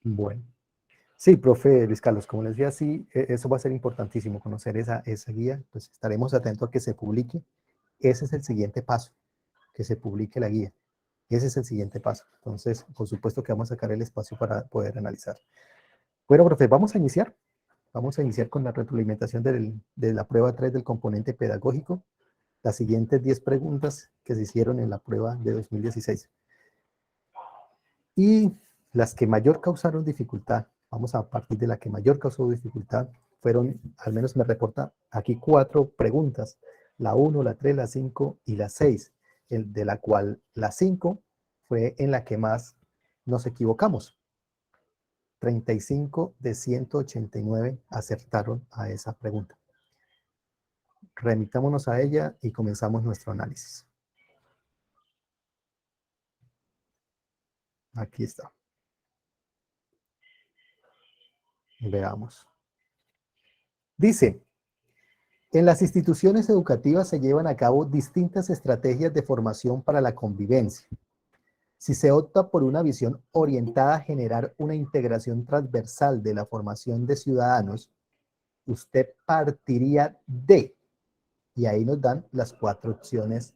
Bueno. Sí, profe Luis Carlos, como les decía, sí, eso va a ser importantísimo, conocer esa guía, pues estaremos atentos a que se publique. Ese es el siguiente paso, que se publique la guía. Ese es el siguiente paso. Entonces, por supuesto que vamos a sacar el espacio para poder analizar. Bueno, profe, vamos a iniciar. Vamos a iniciar con la retroalimentación de la prueba 3 del componente pedagógico. Las siguientes 10 preguntas que se hicieron en la prueba de 2016. Y las que mayor causaron dificultad, vamos a partir de la que mayor causó dificultad, fueron, al menos me reporta aquí 4 preguntas, la 1, la 3, la 5 y la 6, de la cual la 5 fue en la que más nos equivocamos. 35 de 189 acertaron a esa pregunta. Remitámonos a ella y comenzamos nuestro análisis. Aquí está. Veamos. Dice, en las instituciones educativas se llevan a cabo distintas estrategias de formación para la convivencia. Si se opta por una visión orientada a generar una integración transversal de la formación de ciudadanos, usted partiría de, y ahí nos dan las 4 opciones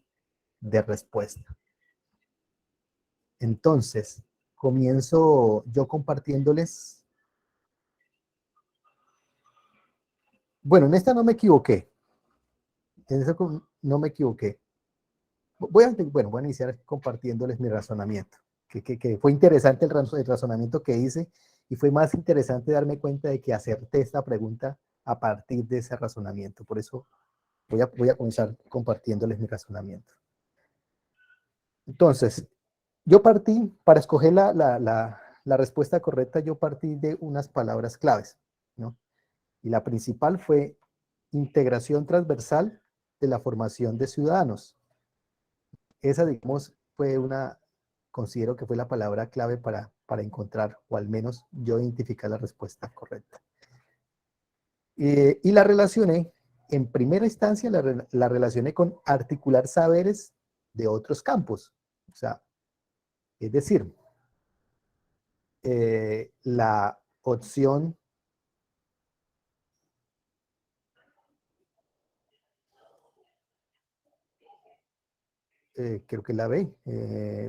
de respuesta. Entonces, comienzo yo compartiéndoles. Bueno, en esta no me equivoqué. En esta no me equivoqué. Voy a iniciar compartiéndoles mi razonamiento, que fue interesante el razonamiento que hice y fue más interesante darme cuenta de que acerté esta pregunta a partir de ese razonamiento. Por eso voy a comenzar compartiéndoles mi razonamiento. Entonces, yo partí, para escoger la respuesta correcta, yo partí de unas palabras claves, ¿no? Y la principal fue integración transversal de la formación de ciudadanos. Esa, digamos, considero que fue la palabra clave para encontrar, o al menos yo identificar la respuesta correcta. Y la relacioné, en primera instancia, la relacioné con articular saberes de otros campos. O sea, es decir, la opción, creo que la B,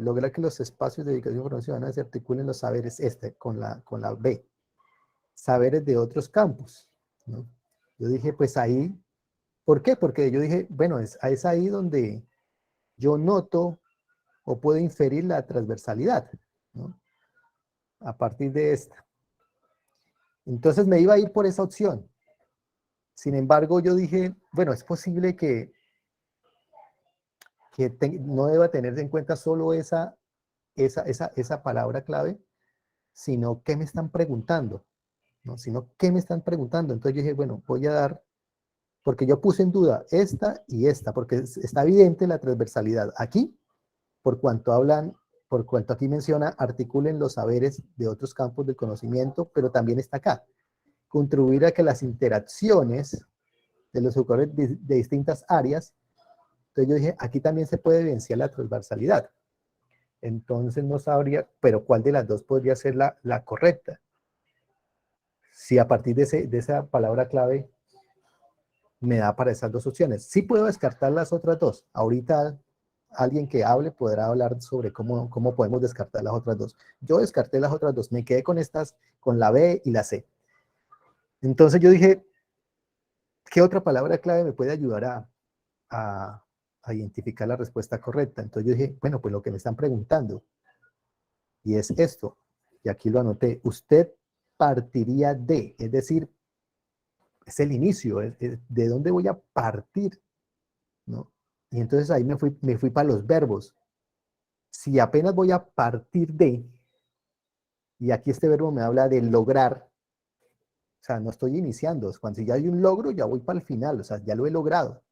lograr que los espacios de educación y formación se articulen los saberes, con la B, saberes de otros campos, ¿no? Yo dije, pues ahí, ¿por qué? Porque yo dije, bueno, es ahí donde yo noto o puedo inferir la transversalidad, ¿no? A partir de esta. Entonces me iba a ir por esa opción. Sin embargo, yo dije, bueno, es posible que no deba tenerse en cuenta solo esa palabra clave, sino qué me están preguntando, ¿no? Sino qué me están preguntando. Entonces yo dije, bueno, voy a dar, porque yo puse en duda esta y esta, porque está evidente la transversalidad. Aquí, por cuanto aquí menciona, articulen los saberes de otros campos del conocimiento, pero también está acá. Contribuir a que las interacciones de los educadores de distintas áreas. Entonces yo dije, aquí también se puede evidenciar la transversalidad. Entonces no sabría, pero ¿cuál de las dos podría ser la correcta? Si a partir de esa palabra clave me da para esas dos opciones. Sí puedo descartar las otras dos. Ahorita alguien que hable podrá hablar sobre cómo podemos descartar las otras dos. Yo descarté las otras dos, me quedé con estas, con la B y la C. Entonces yo dije, ¿qué otra palabra clave me puede ayudar a identificar la respuesta correcta? Entonces yo dije, bueno, pues lo que me están preguntando, y es esto, y aquí lo anoté, usted partiría de, es decir, es el inicio, de dónde voy a partir, ¿no? Y entonces ahí me fui para los verbos. Si apenas voy a partir de, y aquí este verbo me habla de lograr, o sea, no estoy iniciando, cuando si ya hay un logro, ya voy para el final, o sea, ya lo he logrado,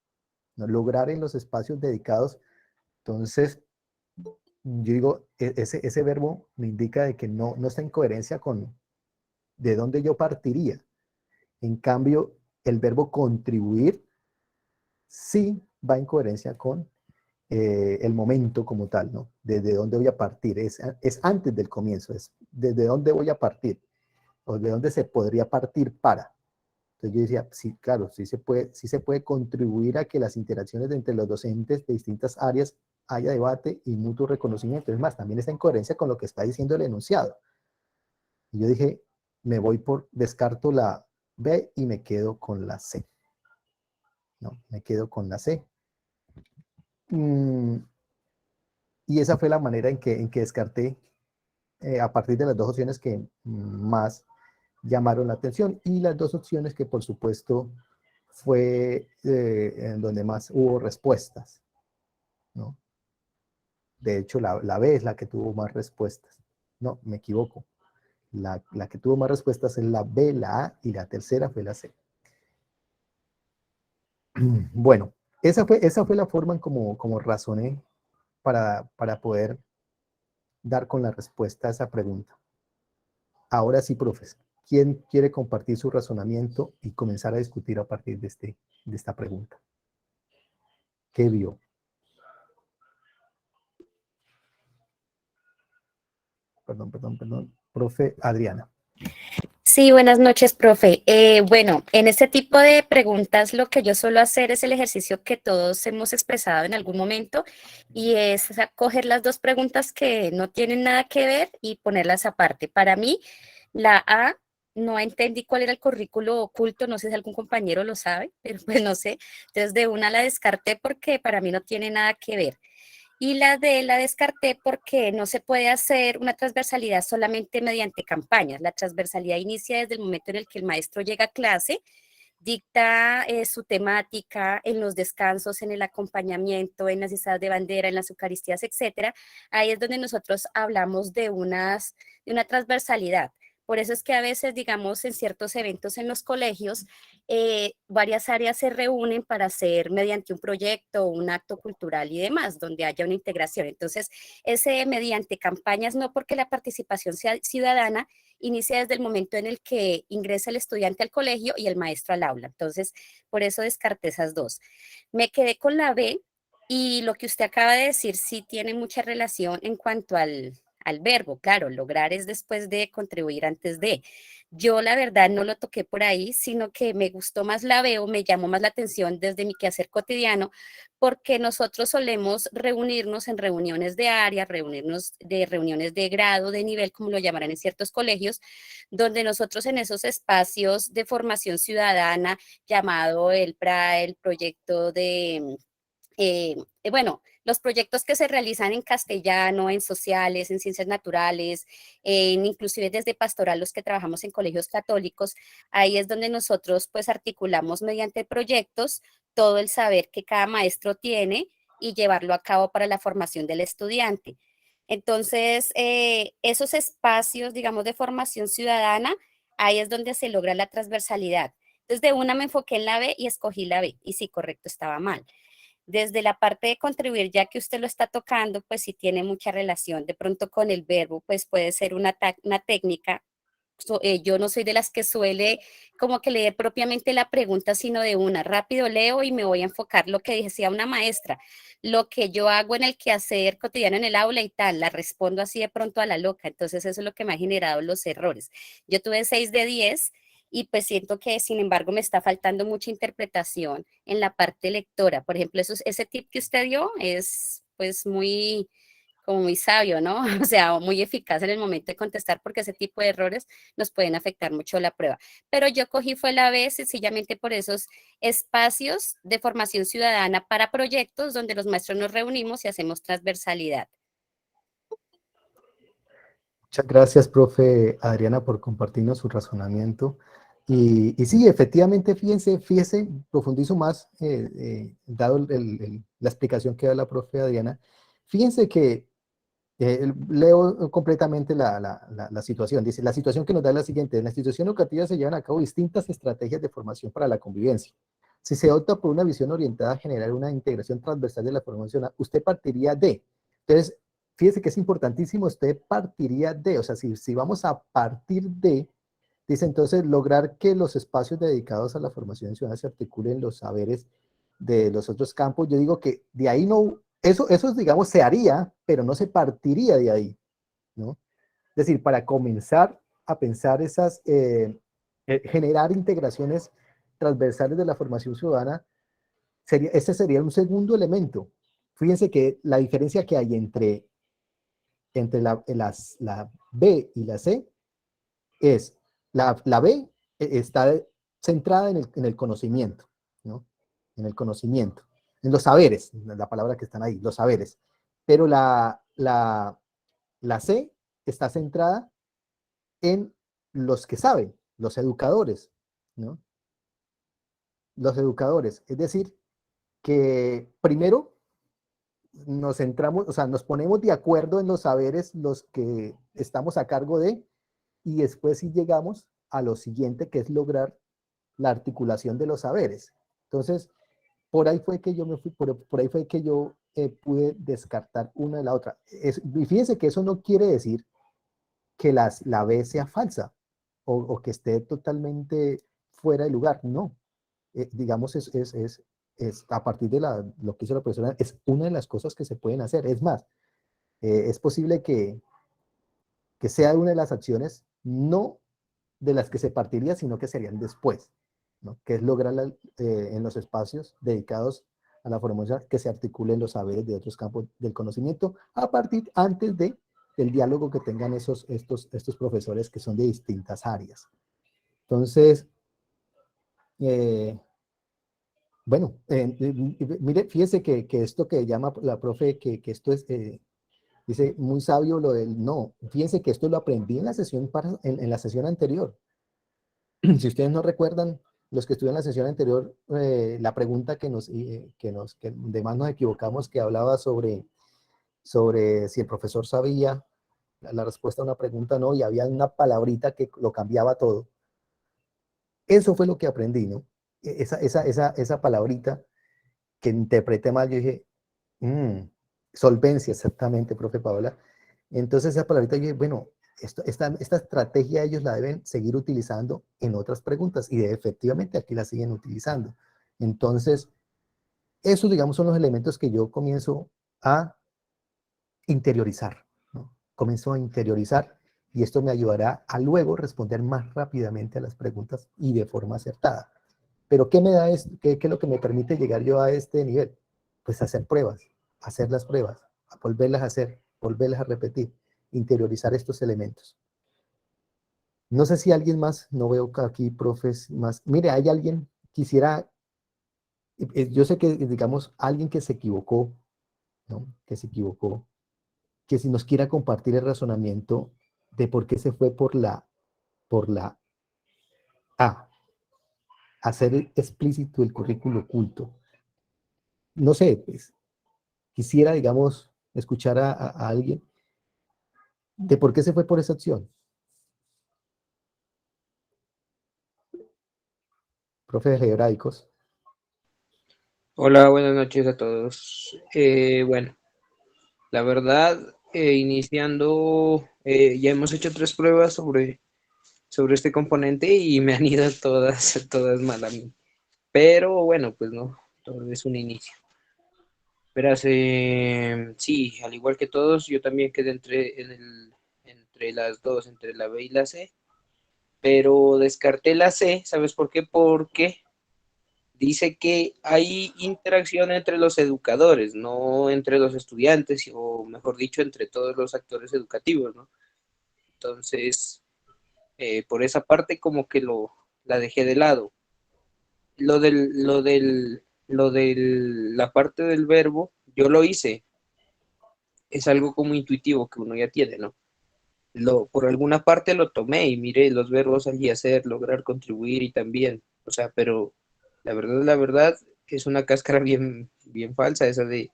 ¿no? Lograr en los espacios dedicados. Entonces, yo digo, ese verbo me indica de que no está en coherencia con de dónde yo partiría. En cambio, el verbo contribuir sí va en coherencia con el momento como tal, ¿no? Desde dónde voy a partir, es antes del comienzo, es desde dónde voy a partir, o de dónde se podría partir para. Entonces yo decía, sí, claro, sí se puede contribuir a que las interacciones entre los docentes de distintas áreas haya debate y mutuo reconocimiento. Es más, también está en coherencia con lo que está diciendo el enunciado. Y yo dije, descarto la B y me quedo con la C. No, me quedo con la C. Mm, y esa fue la manera en que descarté a partir de las dos opciones que más llamaron la atención y las dos opciones que por supuesto fue en donde más hubo respuestas, ¿no? De hecho, la B es la que tuvo más respuestas. No, me equivoco. La que tuvo más respuestas es la B, la A y la tercera fue la C. Bueno, esa fue la forma en como razoné para poder dar con la respuesta a esa pregunta. Ahora sí, profes, ¿quién quiere compartir su razonamiento y comenzar a discutir a partir de esta pregunta? ¿Qué vio? Perdón. Profe Adriana. Sí, buenas noches, profe. Bueno, en este tipo de preguntas lo que yo suelo hacer es el ejercicio que todos hemos expresado en algún momento y es coger las dos preguntas que no tienen nada que ver y ponerlas aparte. Para mí, la A, no entendí cuál era el currículo oculto, no sé si algún compañero lo sabe, pero pues no sé. Entonces de una la descarté porque para mí no tiene nada que ver. Y la D la descarté porque no se puede hacer una transversalidad solamente mediante campañas. La transversalidad inicia desde el momento en el que el maestro llega a clase, dicta su temática en los descansos, en el acompañamiento, en las izadas de bandera, en las eucaristías, etcétera. Ahí es donde nosotros hablamos de una transversalidad. Por eso es que a veces, digamos, en ciertos eventos en los colegios, varias áreas se reúnen para hacer mediante un proyecto, un acto cultural y demás, donde haya una integración. Entonces, ese mediante campañas, no porque la participación ciudadana inicia desde el momento en el que ingresa el estudiante al colegio y el maestro al aula. Entonces, por eso descarté esas dos. Me quedé con la B y lo que usted acaba de decir sí tiene mucha relación en cuanto al verbo, claro, lograr es después de contribuir antes de. Yo la verdad no lo toqué por ahí, sino que me gustó más la veo, me llamó más la atención desde mi quehacer cotidiano, porque nosotros solemos reunirnos en reuniones de área, reuniones de grado, de nivel, como lo llamarán en ciertos colegios, donde nosotros en esos espacios de formación ciudadana, llamado el PRA, el proyecto de bueno, los proyectos que se realizan en castellano, en sociales, en ciencias naturales, inclusive desde pastoral, los que trabajamos en colegios católicos, ahí es donde nosotros pues articulamos mediante proyectos todo el saber que cada maestro tiene y llevarlo a cabo para la formación del estudiante. Entonces, esos espacios, digamos, de formación ciudadana, ahí es donde se logra la transversalidad. Entonces, de una me enfoqué en la B y escogí la B. Y sí, correcto, estaba mal. Desde la parte de contribuir, ya que usted lo está tocando, pues sí tiene mucha relación. De pronto con el verbo, pues puede ser una técnica. Yo no soy de las que suele como que leer propiamente la pregunta, sino de una. Rápido leo y me voy a enfocar lo que decía una maestra. Lo que yo hago en el quehacer cotidiano en el aula y tal, la respondo así de pronto a la loca. Entonces eso es lo que me ha generado los errores. Yo tuve 6 de 10 y pues siento que sin embargo me está faltando mucha interpretación en la parte lectora. Por ejemplo, ese tip que usted dio es pues muy, como muy sabio, ¿no? O sea, muy eficaz en el momento de contestar porque ese tipo de errores nos pueden afectar mucho la prueba. Pero yo cogí fue la B sencillamente por esos espacios de formación ciudadana para proyectos donde los maestros nos reunimos y hacemos transversalidad. Muchas gracias, profe Adriana, por compartirnos su razonamiento. Y sí, efectivamente, fíjese, profundizo más, dado la explicación que da la profe Adriana. Fíjense que leo completamente la situación. Dice, la situación que nos da es la siguiente. En la institución educativa se llevan a cabo distintas estrategias de formación para la convivencia. Si se opta por una visión orientada a generar una integración transversal de la formación, usted partiría de. Entonces, fíjese que es importantísimo, usted partiría de, o sea, si vamos a partir de, dice entonces, lograr que los espacios dedicados a la formación ciudadana se articulen los saberes de los otros campos. Yo digo que de ahí no eso, digamos, se haría, pero no se partiría de ahí, ¿no? Es decir, para comenzar a pensar generar integraciones transversales de la formación ciudadana, ese sería un segundo elemento. Fíjense que la diferencia que hay entre la B y la C es, la B está centrada en el conocimiento, ¿no? En el conocimiento, en los saberes, la palabra que están ahí, los saberes. Pero la C está centrada en los que saben, los educadores, ¿no? Los educadores. Es decir, que primero nos centramos, o sea, nos ponemos de acuerdo en los saberes los que estamos a cargo de, y después sí llegamos a lo siguiente, que es lograr la articulación de los saberes. Entonces, por ahí fue que yo me fui, por ahí fue que yo pude descartar una de la otra. Y fíjense que eso no quiere decir que la B sea falsa o que esté totalmente fuera de lugar, no. Digamos, es a partir de lo que hizo la profesora, es una de las cosas que se pueden hacer. Es más, es posible que sea una de las acciones, no de las que se partiría, sino que serían después, ¿no? Que es lograr en los espacios dedicados a la formación que se articulen los saberes de otros campos del conocimiento a partir antes del diálogo que tengan estos profesores que son de distintas áreas. Entonces, bueno, mire, fíjese que esto que llama la profe, que esto es, dice, muy sabio lo del no. Fíjense que esto lo aprendí en la sesión, en la sesión anterior. Si ustedes no recuerdan, los que estuvieron en la sesión anterior, la pregunta que de más nos equivocamos, que hablaba sobre si el profesor sabía la respuesta a una pregunta, no, y había una palabrita que lo cambiaba todo. Eso fue lo que aprendí, ¿no? Esa palabrita que interpreté mal, yo dije, solvencia, exactamente, profe Paola. Entonces esa palabrita, yo dije, bueno, esta estrategia ellos la deben seguir utilizando en otras preguntas y efectivamente aquí la siguen utilizando. Entonces, esos, digamos, son los elementos que yo comienzo a interiorizar, ¿no? Comienzo a interiorizar y esto me ayudará a luego responder más rápidamente a las preguntas y de forma acertada. Pero ¿qué me da esto? ¿Qué es lo que me permite llegar yo a este nivel? Pues hacer pruebas, hacer las pruebas, a volverlas a hacer, volverlas a repetir, interiorizar estos elementos. No sé si alguien más, no veo aquí profes más. Mire, hay alguien, quisiera, yo sé que, digamos, alguien que se equivocó, ¿no? Que se equivocó, que si nos quiera compartir el razonamiento de por qué se fue por la A, hacer explícito el currículo oculto. No sé, pues, quisiera, digamos, escuchar a alguien de por qué se fue por esa acción. Profe de algebraicos. Hola, buenas noches a todos. Bueno, la verdad, iniciando, ya hemos hecho 3 pruebas sobre este componente y me han ido todas, todas mal a mí. Pero bueno, pues no, todo es un inicio. Verás, sí, al igual que todos, yo también quedé entre las dos, entre la B y la C, pero descarté la C, ¿sabes por qué? Porque dice que hay interacción entre los educadores, no entre los estudiantes, o mejor dicho, entre todos los actores educativos, ¿no? Entonces, por esa parte como que la dejé de lado. La parte del verbo, yo lo hice, es algo como intuitivo que uno ya tiene, ¿no? Por alguna parte lo tomé y miré los verbos allí hacer, lograr, contribuir y también, o sea, pero la verdad, es una cáscara bien, bien falsa esa de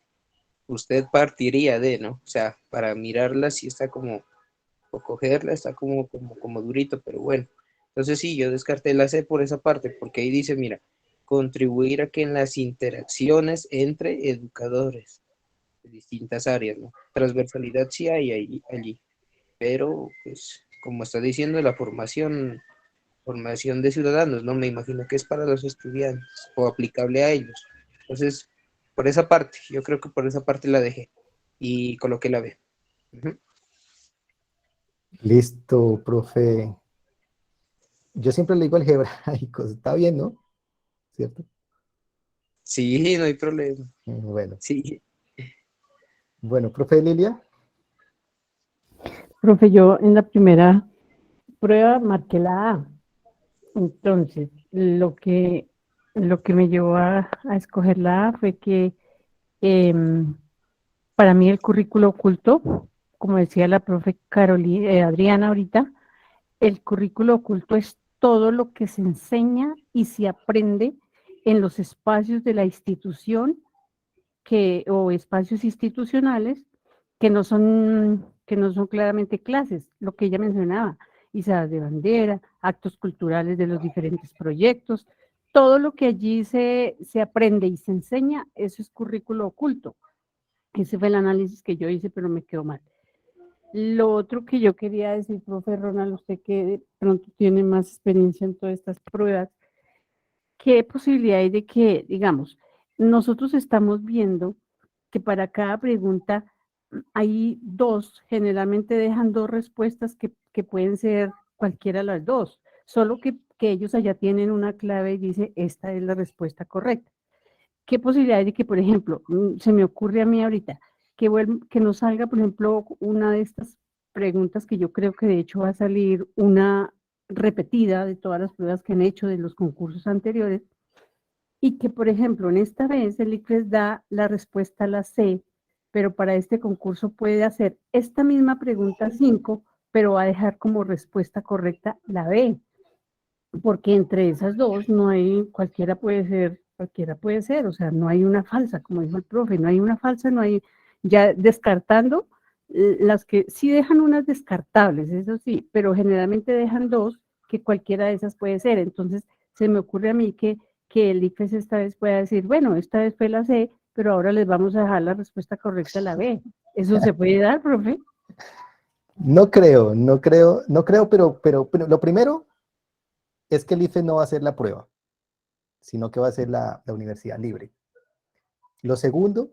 usted partiría de, ¿no? O sea, para mirarla sí está como, o cogerla está como durito, pero bueno. Entonces sí, yo descarté la C por esa parte, porque ahí dice, mira, contribuir a que en las interacciones entre educadores de distintas áreas, ¿no? Transversalidad sí hay allí, pero pues como está diciendo la formación de ciudadanos, ¿no? Me imagino que es para los estudiantes o aplicable a ellos. Entonces, por esa parte, yo creo que por esa parte la dejé y coloqué la B. Ujú. Listo, profe. Yo siempre le digo algebraicos, está bien, ¿no? ¿Cierto? Sí, no hay problema. Bueno, Sí. bueno, profe Lilia. Profe, yo en la primera prueba marqué la A. Entonces, lo que me llevó a escoger la A fue que em, para mí el currículo oculto, como decía la profe Adriana ahorita, el currículo oculto es todo lo que se enseña y se aprende en los espacios de la institución o espacios institucionales que no son claramente clases, lo que ella mencionaba, izadas de bandera, actos culturales de los diferentes proyectos, todo lo que allí se aprende y se enseña, eso es currículo oculto. Ese fue el análisis que yo hice, pero me quedó mal. Lo otro que yo quería decir, profe Ronald, usted que de pronto tiene más experiencia en todas estas pruebas, ¿qué posibilidad hay de que, digamos, nosotros estamos viendo que para cada pregunta hay dos, generalmente dejan dos respuestas que pueden ser cualquiera de las dos, solo que ellos allá tienen una clave y dice, esta es la respuesta correcta? ¿Qué posibilidad hay de que, por ejemplo, se me ocurre a mí ahorita, que nos salga, por ejemplo, una de estas preguntas que yo creo que de hecho va a salir una repetida de todas las pruebas que han hecho de los concursos anteriores, y que, por ejemplo, en esta vez el ICFES da la respuesta a la C, pero para este concurso puede hacer esta misma pregunta 5, pero va a dejar como respuesta correcta la B, porque entre esas dos no hay, cualquiera puede ser, o sea, no hay una falsa, como dijo el profe, no hay una falsa, no hay, ya descartando, las que sí dejan unas descartables, eso sí, pero generalmente dejan dos, que cualquiera de esas puede ser. Entonces, se me ocurre a mí que el ICFES esta vez pueda decir, bueno, esta vez fue la C, pero ahora les vamos a dejar la respuesta correcta a la B. ¿Eso se puede dar, profe? No creo, no creo, no creo, pero lo primero es que el IFE no va a hacer la prueba, sino que va a ser la universidad libre. Lo segundo,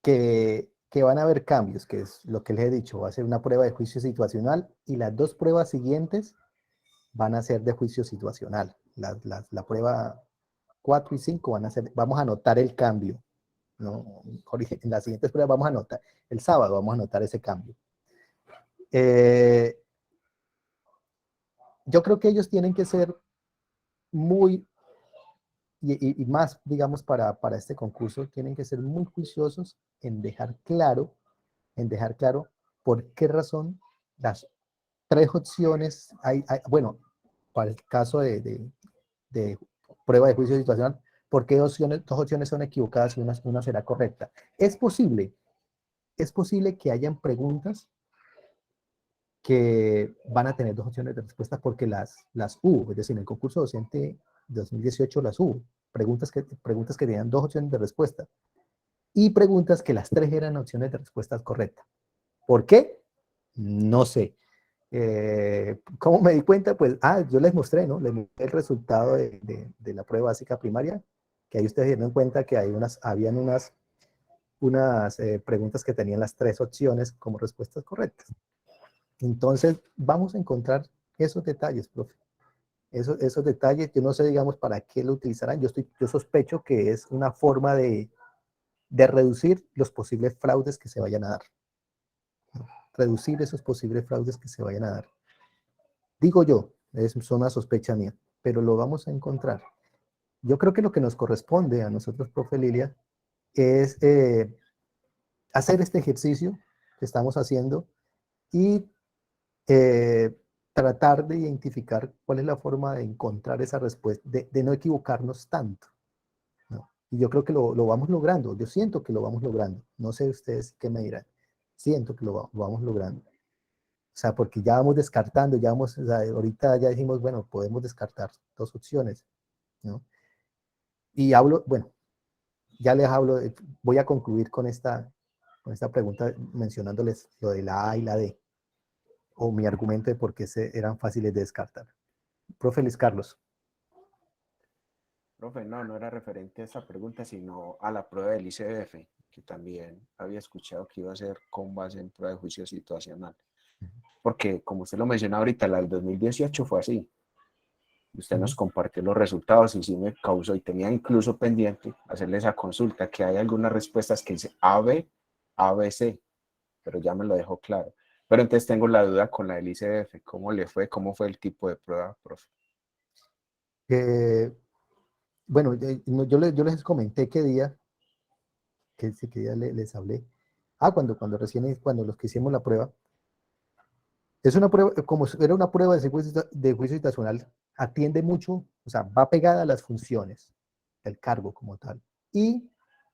que van a haber cambios, que es lo que les he dicho, va a ser una prueba de juicio situacional y las dos pruebas siguientes van a ser de juicio situacional. La prueba 4 y 5 van a ser, vamos a anotar el cambio, ¿no? En las siguientes pruebas vamos a anotar, el sábado vamos a anotar ese cambio. Yo creo que ellos tienen que ser muy, y más, digamos, para este concurso, tienen que ser muy juiciosos en dejar claro por qué razón las tres opciones, bueno, para el caso de prueba de juicio situacional, por qué dos opciones son equivocadas y una será correcta. Es posible que hayan preguntas que van a tener dos opciones de respuesta porque las hubo, es decir, en el concurso docente 2018 las hubo, preguntas que tenían dos opciones de respuesta y preguntas que las tres eran opciones de respuesta correctas. ¿Por qué? No sé. ¿Cómo me di cuenta? Pues, yo les mostré, ¿no? Les mostré el resultado de la prueba básica primaria, que ahí ustedes dieron cuenta que habían unas preguntas que tenían las tres opciones como respuestas correctas. Entonces, vamos a encontrar esos detalles, profe. Esos detalles, yo no sé, digamos, para qué lo utilizarán. Yo sospecho que es una forma de reducir los posibles fraudes que se vayan a dar. Reducir esos posibles fraudes que se vayan a dar. Digo yo, es una sospecha mía, pero lo vamos a encontrar. Yo creo que lo que nos corresponde a nosotros, profe Lilia, es hacer este ejercicio que estamos haciendo y tratar de identificar cuál es la forma de encontrar esa respuesta, de no equivocarnos tanto, ¿no? Y yo creo que lo vamos logrando, yo siento que lo vamos logrando. No sé ustedes qué me dirán, siento que lo vamos logrando. O sea, porque ya vamos descartando, o sea, ahorita ya dijimos, bueno, podemos descartar dos opciones, ¿no? Y bueno, ya les hablo, voy a concluir con esta pregunta mencionándoles lo de la A y la D, o mi argumento de por qué eran fáciles de descartar. Profe Luis Carlos. Profe, no, no era referente a esta pregunta, sino a la prueba del ICBF, que también había escuchado que iba a ser con base en prueba de juicio situacional. Porque, como usted lo mencionó ahorita, la del 2018 fue así. Usted nos compartió los resultados y sí me causó, y tenía incluso pendiente hacerle esa consulta, que hay algunas respuestas que dice AB, ABC, pero ya me lo dejó claro. Pero entonces tengo la duda con la del ICBF, ¿cómo le fue? ¿Cómo fue el tipo de prueba, profe? Bueno, yo les comenté qué día, qué día les hablé. Cuando los que hicimos la prueba, es una prueba, como era una prueba de juicio situacional, atiende mucho, o sea, va pegada a las funciones del cargo como tal. Y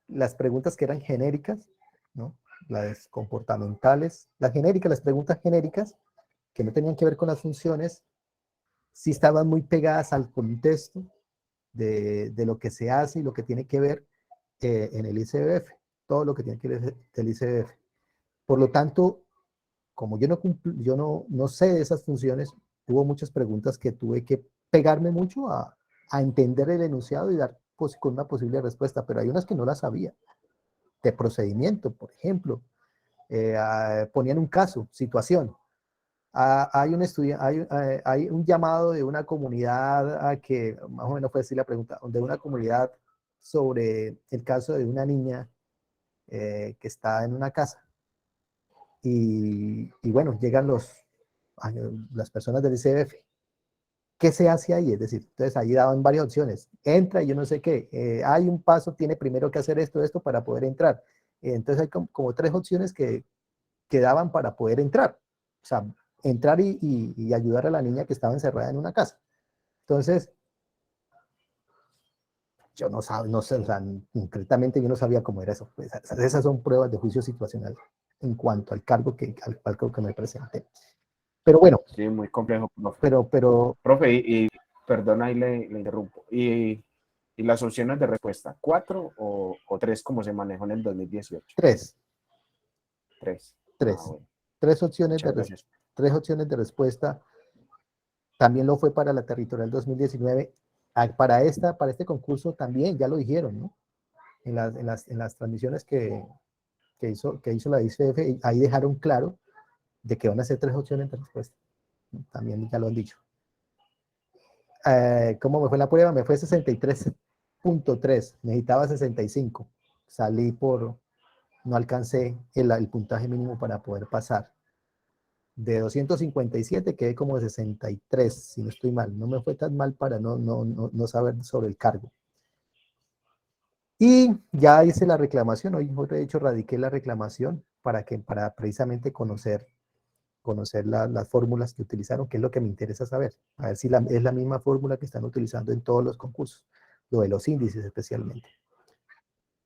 las preguntas que eran genéricas, ¿no? Las comportamentales, las genéricas, las preguntas genéricas, que no tenían que ver con las funciones, sí estaban muy pegadas al contexto de lo que se hace y lo que tiene que ver en el ICBF, todo lo que tiene que ver del ICBF. Por lo tanto, como yo no sé de esas funciones, hubo muchas preguntas que tuve que pegarme mucho a entender el enunciado y dar con una posible respuesta, pero hay unas que no las sabía. De procedimiento, por ejemplo, ponían un caso, situación. Hay un llamado de una comunidad a que, más o menos fue así la pregunta, de una comunidad sobre el caso de una niña que está en una casa. Y bueno, llegan las personas del ICBF. ¿Qué se hace ahí? Es decir, entonces ahí daban varias opciones. Entra y yo no sé qué. Hay un paso, tiene primero que hacer esto para poder entrar. Entonces hay como tres opciones que daban para poder entrar. O sea, entrar y ayudar a la niña que estaba encerrada en una casa. Entonces, yo no sé, o sea, concretamente yo no sabía cómo era eso. Pues, esas son pruebas de juicio situacional en cuanto al cargo al cargo que me presenté. Pero bueno, Sí, muy complejo, profe. pero Profe, perdón, ahí le interrumpo. ¿Y las opciones de respuesta? ¿4 o 3 como se manejó en el 2018? tres, 3. Ah, tres, bueno. tres opciones Muchas gracias. tres opciones de respuesta. También lo fue para la territorial 2019. Para este concurso también, ya lo dijeron, ¿no? En las transmisiones que hizo la ICF, ahí dejaron claro de que van a ser tres opciones de respuesta. También ya lo han dicho. ¿Cómo me fue la prueba? Me fue 63.3, necesitaba 65. No alcancé el puntaje mínimo para poder pasar. De 257 quedé como de 63, si no estoy mal. No me fue tan mal para no saber sobre el cargo. Y ya hice la reclamación, hoy de hecho radiqué la reclamación para precisamente conocer las fórmulas que utilizaron, que es lo que me interesa saber. A ver si es la misma fórmula que están utilizando en todos los concursos, lo de los índices especialmente.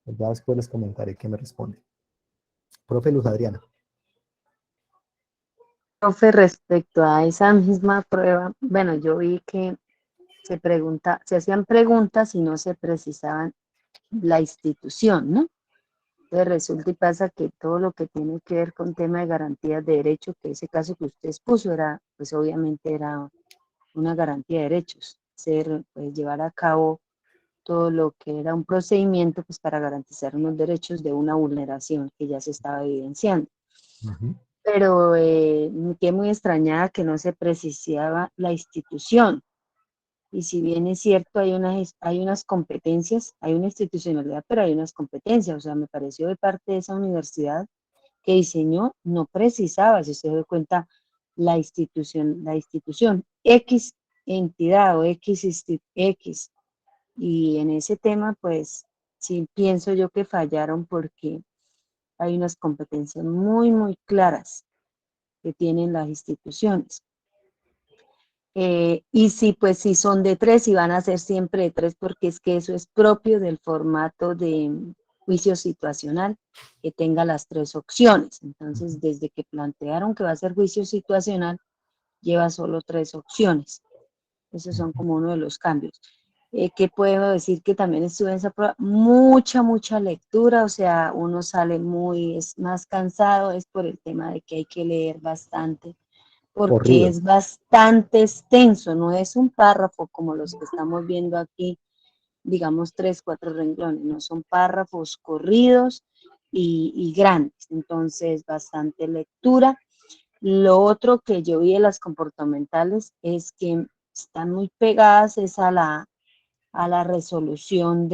Ya después les comentaré qué me responde. Profe Luz Adriana. Profe, respecto a esa misma prueba, bueno, yo vi que se hacían preguntas y no se precisaban la institución, ¿no? Entonces resulta y pasa que todo lo que tiene que ver con tema de garantías de derecho, que ese caso que usted expuso era, pues obviamente era una garantía de derechos, pues llevar a cabo todo lo que era un procedimiento pues para garantizar unos derechos de una vulneración que ya se estaba evidenciando. Pero me quedé muy extrañada que no se precisaba la institución. Y si bien es cierto, hay unas competencias, hay una institucionalidad, pero hay unas competencias. O sea, me pareció de parte de esa universidad que diseñó, no precisaba, si usted se da cuenta, la institución, X entidad o X. Y en ese tema, pues, sí pienso yo que fallaron porque hay unas competencias muy, muy claras que tienen las instituciones. Y sí, pues si son de 3 y van a ser siempre de 3 porque es que eso es propio del formato de juicio situacional, que tenga las 3 opciones. Entonces, desde que plantearon que va a ser juicio situacional, lleva solo 3 opciones. Esos son como uno de los cambios. ¿Qué puedo decir? Que también estuve en esa prueba, mucha lectura, o sea, uno sale es más cansado, es por el tema de que hay que leer bastante, porque Corrido. es bastante extenso, no es un párrafo como los que estamos viendo aquí, digamos, 3, 4 renglones, no son párrafos corridos y grandes, entonces bastante lectura. Lo otro que yo vi de las comportamentales es que están muy pegadas es a la resolución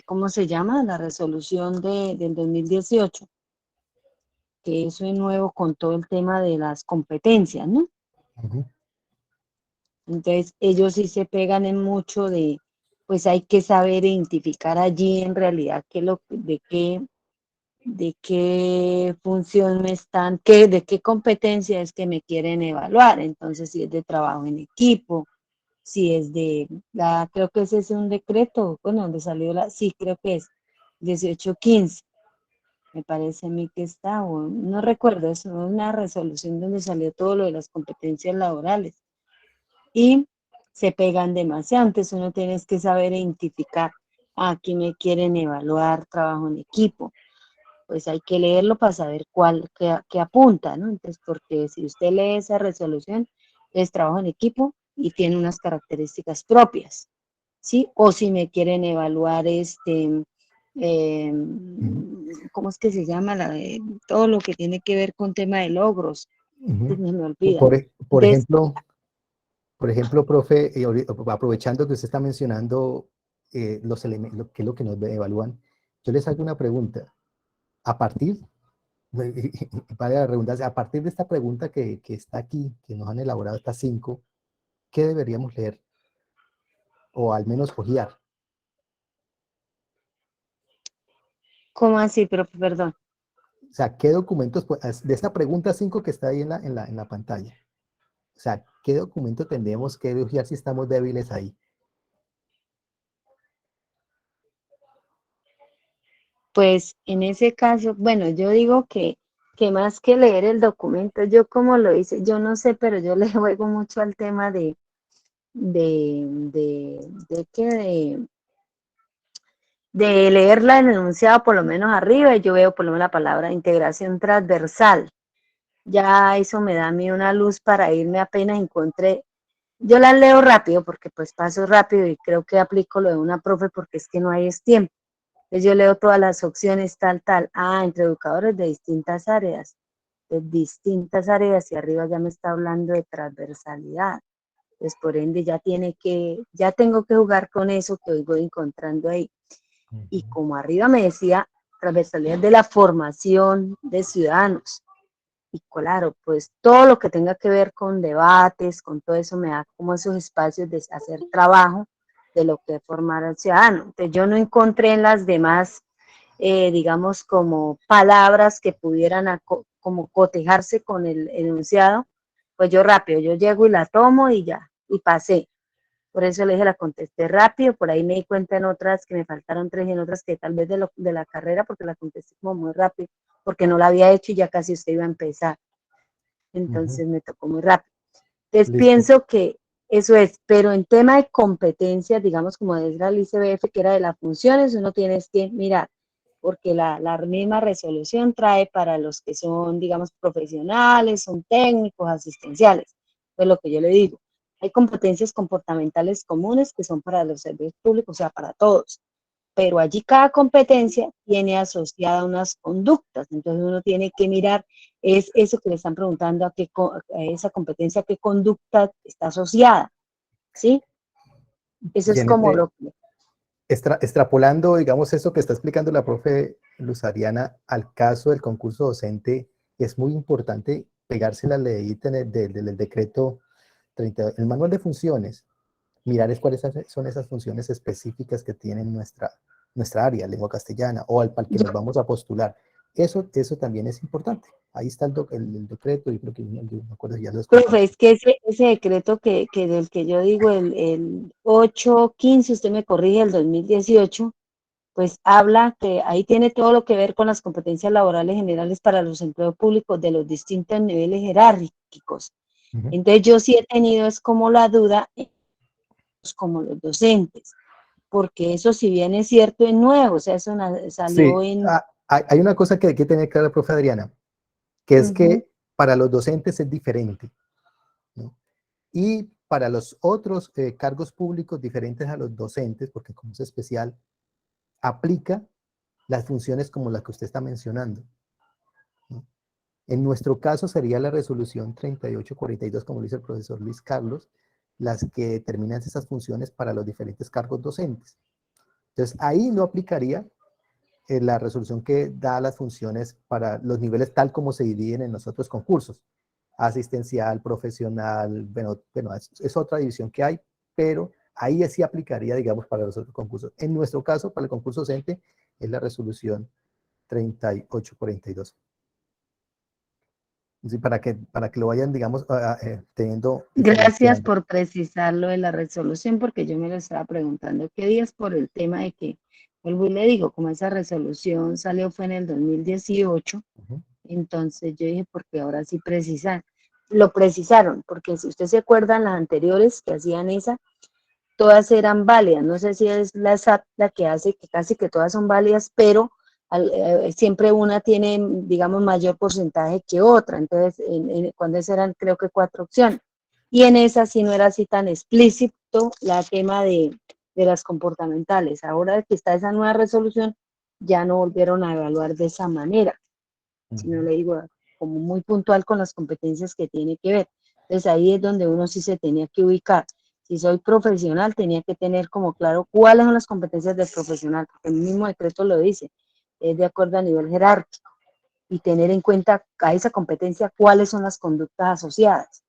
¿cómo se llama? La resolución del 2018, que eso es nuevo con todo el tema de las competencias, ¿no? Ujú. Entonces, ellos sí se pegan en mucho pues hay que saber identificar allí en realidad de qué función de qué competencia es que me quieren evaluar. Entonces, si es de trabajo en equipo, si es creo que ese es un decreto, bueno, donde salió sí, creo que es 1815, me parece a mí que está, o no recuerdo, es una resolución donde salió todo lo de las competencias laborales. Y se pegan demasiado, entonces uno tiene que saber identificar, aquí me quieren evaluar trabajo en equipo, pues hay que leerlo para saber qué apunta, ¿no? Entonces, porque si usted lee esa resolución, es trabajo en equipo y tiene unas características propias, ¿sí? O si me quieren evaluar Ujú. ¿cómo es que se llama? Todo lo que tiene que ver con tema de logros, Ujú. me olvida. Por Entonces, ejemplo, profe, aprovechando que usted está mencionando qué es lo que nos evalúan, yo les hago una pregunta. A partir, para la redundancia, a partir de esta pregunta que está aquí, que nos han elaborado estas 5, ¿qué deberíamos leer? O al menos hojear. ¿cómo así? Pero, perdón. O sea, ¿qué documentos, de esta pregunta 5 que está ahí en la pantalla? O sea, ¿qué documento tendremos que hojear si estamos débiles ahí? Pues en ese caso, bueno, yo digo que más que leer el documento, yo como lo hice, yo no sé, pero yo le juego mucho al tema de qué, de leer la enunciado por lo menos arriba, y yo veo por lo menos la palabra integración transversal. Ya eso me da a mí una luz para irme apenas encontré. Yo las leo rápido porque pues paso rápido y creo que aplico lo de una profe porque es que no hay tiempo. Entonces yo leo todas las opciones, tal. Ah, entre educadores de distintas áreas y arriba ya me está hablando de transversalidad. Pues por ende ya tengo que jugar con eso que hoy voy encontrando ahí. Y Ujú. como arriba me decía, transversalidad de la formación de ciudadanos. Y claro, pues todo lo que tenga que ver con debates, con todo eso me da como esos espacios de hacer trabajo de lo que es formar al ciudadano. Entonces yo no encontré en las demás, digamos, como palabras que pudieran como cotejarse con el enunciado, pues yo rápido, yo llego y la tomo y ya, y pasé. Por eso le dije, la contesté rápido, por ahí me di cuenta en otras que me faltaron 3 y en otras que tal vez de la carrera, porque la contesté como muy rápido, porque no la había hecho y ya casi usted iba a empezar. Ujú. Entonces me tocó muy rápido. Entonces Listo. pienso que eso es, pero en tema de competencias, digamos como es la ICBF, que era de las funciones, uno tiene que mirar, porque la misma resolución trae para los que son, digamos, profesionales, son técnicos, asistenciales. Pues lo que yo le digo, hay competencias comportamentales comunes que son para los servicios públicos, o sea, para todos, pero allí cada competencia tiene asociada unas conductas, entonces uno tiene que mirar, es eso que le están preguntando, a esa competencia, qué conducta está asociada, ¿sí? Eso Y es en como este, lo que... extrapolando, digamos, eso que está explicando la profe Luz Ariana al caso del concurso docente, es muy importante pegarse la ley del decreto 30, el manual de funciones, mirar cuáles son esas funciones específicas que tiene nuestra área, lengua castellana, o para el que nos vamos a postular. Eso también es importante. Ahí está el decreto, y creo que yo me acuerdo ya lo Profe, compartí. es que ese decreto que del que yo digo, el 815, usted me corrige, el 2018, pues habla que ahí tiene todo lo que ver con las competencias laborales generales para los empleos públicos de los distintos niveles jerárquicos. Ujú. Entonces yo sí he tenido es como la duda, como los docentes, porque eso si bien es cierto es nuevo, o sea, eso salió Sí, en... hay una cosa que hay que tener clara, profe Adriana, que es Ujú. que para los docentes es diferente, ¿no? Y para los otros cargos públicos diferentes a los docentes, porque como es especial, aplica las funciones como las que usted está mencionando, ¿no? En nuestro caso sería la resolución 3842, como lo dice el profesor Luis Carlos, las que determinan esas funciones para los diferentes cargos docentes. Entonces, ahí no aplicaría la resolución que da las funciones para los niveles tal como se dividen en los otros concursos. Asistencial, profesional, bueno es otra división que hay, pero ahí sí aplicaría, digamos, para los otros concursos. En nuestro caso, para el concurso docente, es la resolución 3842. Sí, para que lo vayan, digamos, teniendo Gracias diferenciando. por precisar lo de la resolución, porque yo me lo estaba preguntando qué días por el tema de que, vuelvo y le digo, como esa resolución salió fue en el 2018, Ujú. entonces yo dije, porque ahora sí precisan, lo precisaron, porque si usted se acuerda, las anteriores que hacían esa, todas eran válidas, no sé si es la SAT la que hace que casi que todas son válidas, pero siempre una tiene, digamos, mayor porcentaje que otra, entonces cuando esas eran creo que 4 opciones, y en esa sí no era así tan explícito la tema de las comportamentales. Ahora que está esa nueva resolución, ya no volvieron a evaluar de esa manera, sino le digo, como muy puntual con las competencias que tiene que ver. Entonces ahí es donde uno sí se tenía que ubicar. Si soy profesional, tenía que tener como claro cuáles son las competencias del profesional, porque el mismo decreto lo dice, es de acuerdo a nivel jerárquico, y tener en cuenta a esa competencia cuáles son las conductas asociadas.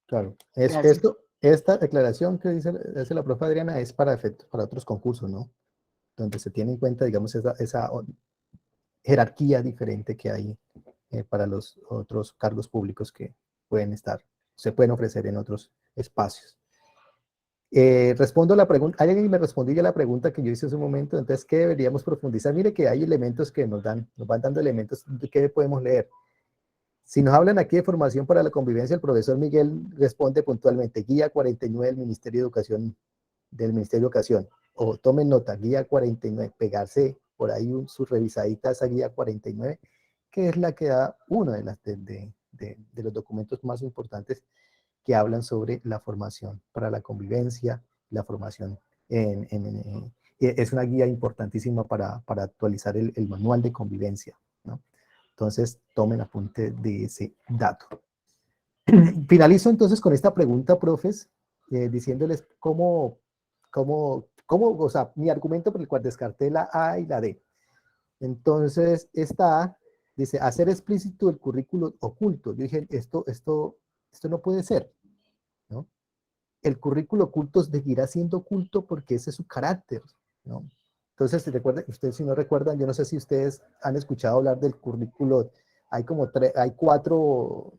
Claro. Gracias. Esta declaración que hace la profe Adriana es para efectos, para otros concursos, ¿no? Donde se tiene en cuenta, digamos, esa jerarquía diferente que hay para los otros cargos públicos que se pueden ofrecer en otros espacios. Respondo la pregunta, alguien me respondió ya la pregunta que yo hice hace un momento, entonces, ¿qué deberíamos profundizar? Mire que hay elementos que nos van dando elementos de qué podemos leer. Si nos hablan aquí de formación para la convivencia, el profesor Miguel responde puntualmente, guía 49 del Ministerio de Educación, o tomen nota, guía 49, pegarse por ahí su revisadita a esa guía 49, que es la que da uno de los documentos más importantes que hablan sobre la formación para la convivencia, la formación es una guía importantísima para actualizar el manual de convivencia, ¿no? Entonces, tomen apunte de ese dato. Finalizo entonces con esta pregunta, profes, diciéndoles o sea, mi argumento por el cual descarté la A y la D. Entonces, esta A dice, hacer explícito el currículo oculto. Yo dije, esto no puede ser, ¿no? El currículo oculto seguirá siendo oculto porque ese es su carácter, ¿no? Entonces, ustedes si no recuerdan, yo no sé si ustedes han escuchado hablar del currículo, hay cuatro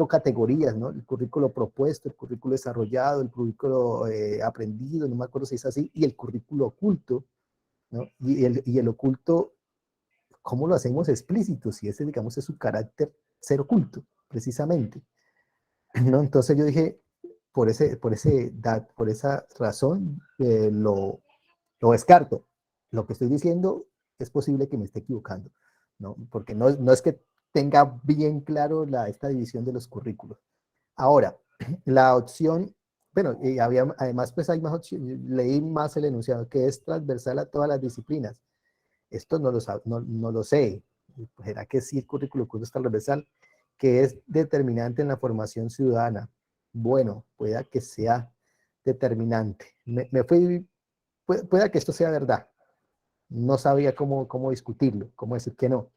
categorías, ¿no? El currículo propuesto, el currículo desarrollado, el currículo aprendido, no me acuerdo si es así, y el currículo oculto, ¿no? Y el oculto, ¿cómo lo hacemos explícito? Si ese, digamos, es su carácter ser oculto, precisamente, ¿no? Entonces yo dije, por esa razón, lo descarto. Lo que estoy diciendo es posible que me esté equivocando, ¿no? Porque no es que tenga bien claro esta división de los currículos. Ahora, la opción, bueno, y además pues hay más opciones, leí más el enunciado, que es transversal a todas las disciplinas. Esto no lo sé. ¿Será que sí el currículo es transversal? Que es determinante en la formación ciudadana. Bueno, pueda que sea determinante. Pueda que esto sea verdad. No sabía cómo discutirlo, cómo decir que no.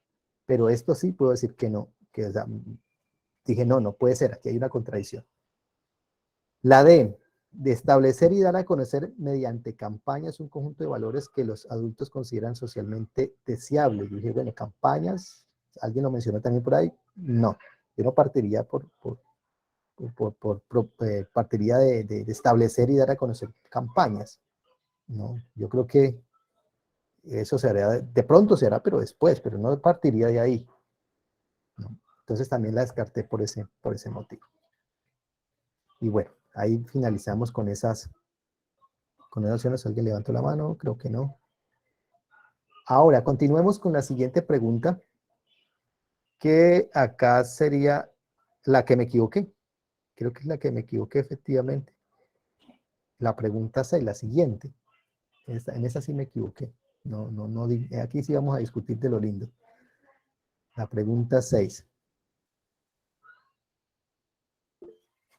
Pero esto sí puedo decir que no. O sea, dije, no puede ser, aquí hay una contradicción. La D, de establecer y dar a conocer mediante campañas un conjunto de valores que los adultos consideran socialmente deseables. Yo dije, bueno, campañas, alguien lo mencionó también por ahí. No, yo no partiría partiría de establecer y dar a conocer campañas. No, yo creo que eso se hará, de pronto se hará, pero después, pero no partiría de ahí, ¿no? Entonces también la descarté por ese motivo. Y bueno, ahí finalizamos con esas opciones. ¿Alguien levantó la mano? Creo que no. Ahora, continuemos con la siguiente pregunta, que acá sería la que me equivoqué. creo que es la que me equivoqué efectivamente. La pregunta 6, la siguiente. En esa sí me equivoqué. Aquí sí vamos a discutir de lo lindo. La pregunta 6.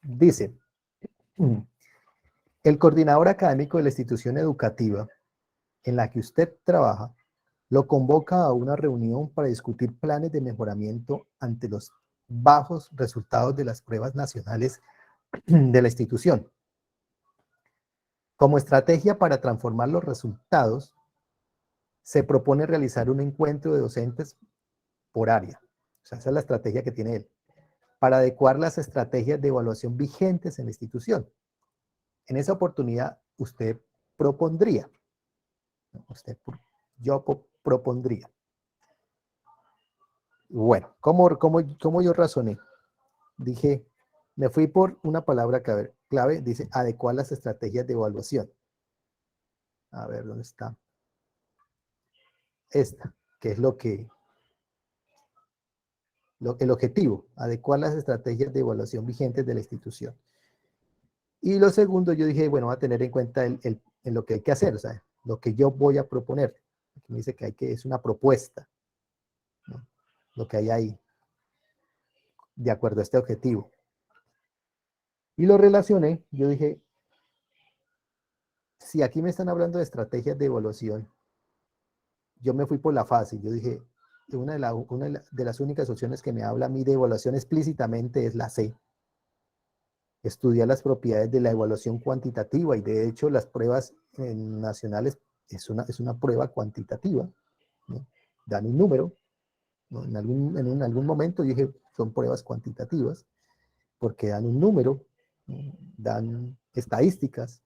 Dice, el coordinador académico de la institución educativa en la que usted trabaja lo convoca a una reunión para discutir planes de mejoramiento ante los bajos resultados de las pruebas nacionales de la institución. Como estrategia para transformar los resultados, se propone realizar un encuentro de docentes por área. O sea, esa es la estrategia que tiene él, para adecuar las estrategias de evaluación vigentes en la institución. En esa oportunidad, usted propondría, yo propondría. Bueno, ¿cómo yo razoné? Dije, me fui por una palabra clave, dice adecuar las estrategias de evaluación. A ver, ¿dónde está? Esta, que es el objetivo, adecuar las estrategias de evaluación vigentes de la institución. Y lo segundo, yo dije, bueno, va a tener en cuenta en lo que hay que hacer, o sea, lo que yo voy a proponer. Aquí me dice que es una propuesta, ¿no? Lo que hay ahí, de acuerdo a este objetivo. Y lo relacioné, yo dije, si aquí me están hablando de estrategias de evaluación, yo me fui por la fácil, yo dije, una de las únicas opciones que me habla a mí de evaluación explícitamente es la C. Estudiar las propiedades de la evaluación cuantitativa, y de hecho las pruebas nacionales es una prueba cuantitativa, ¿no? Dan un número, ¿no? En algún momento dije, son pruebas cuantitativas, porque dan un número, ¿no? Dan estadísticas,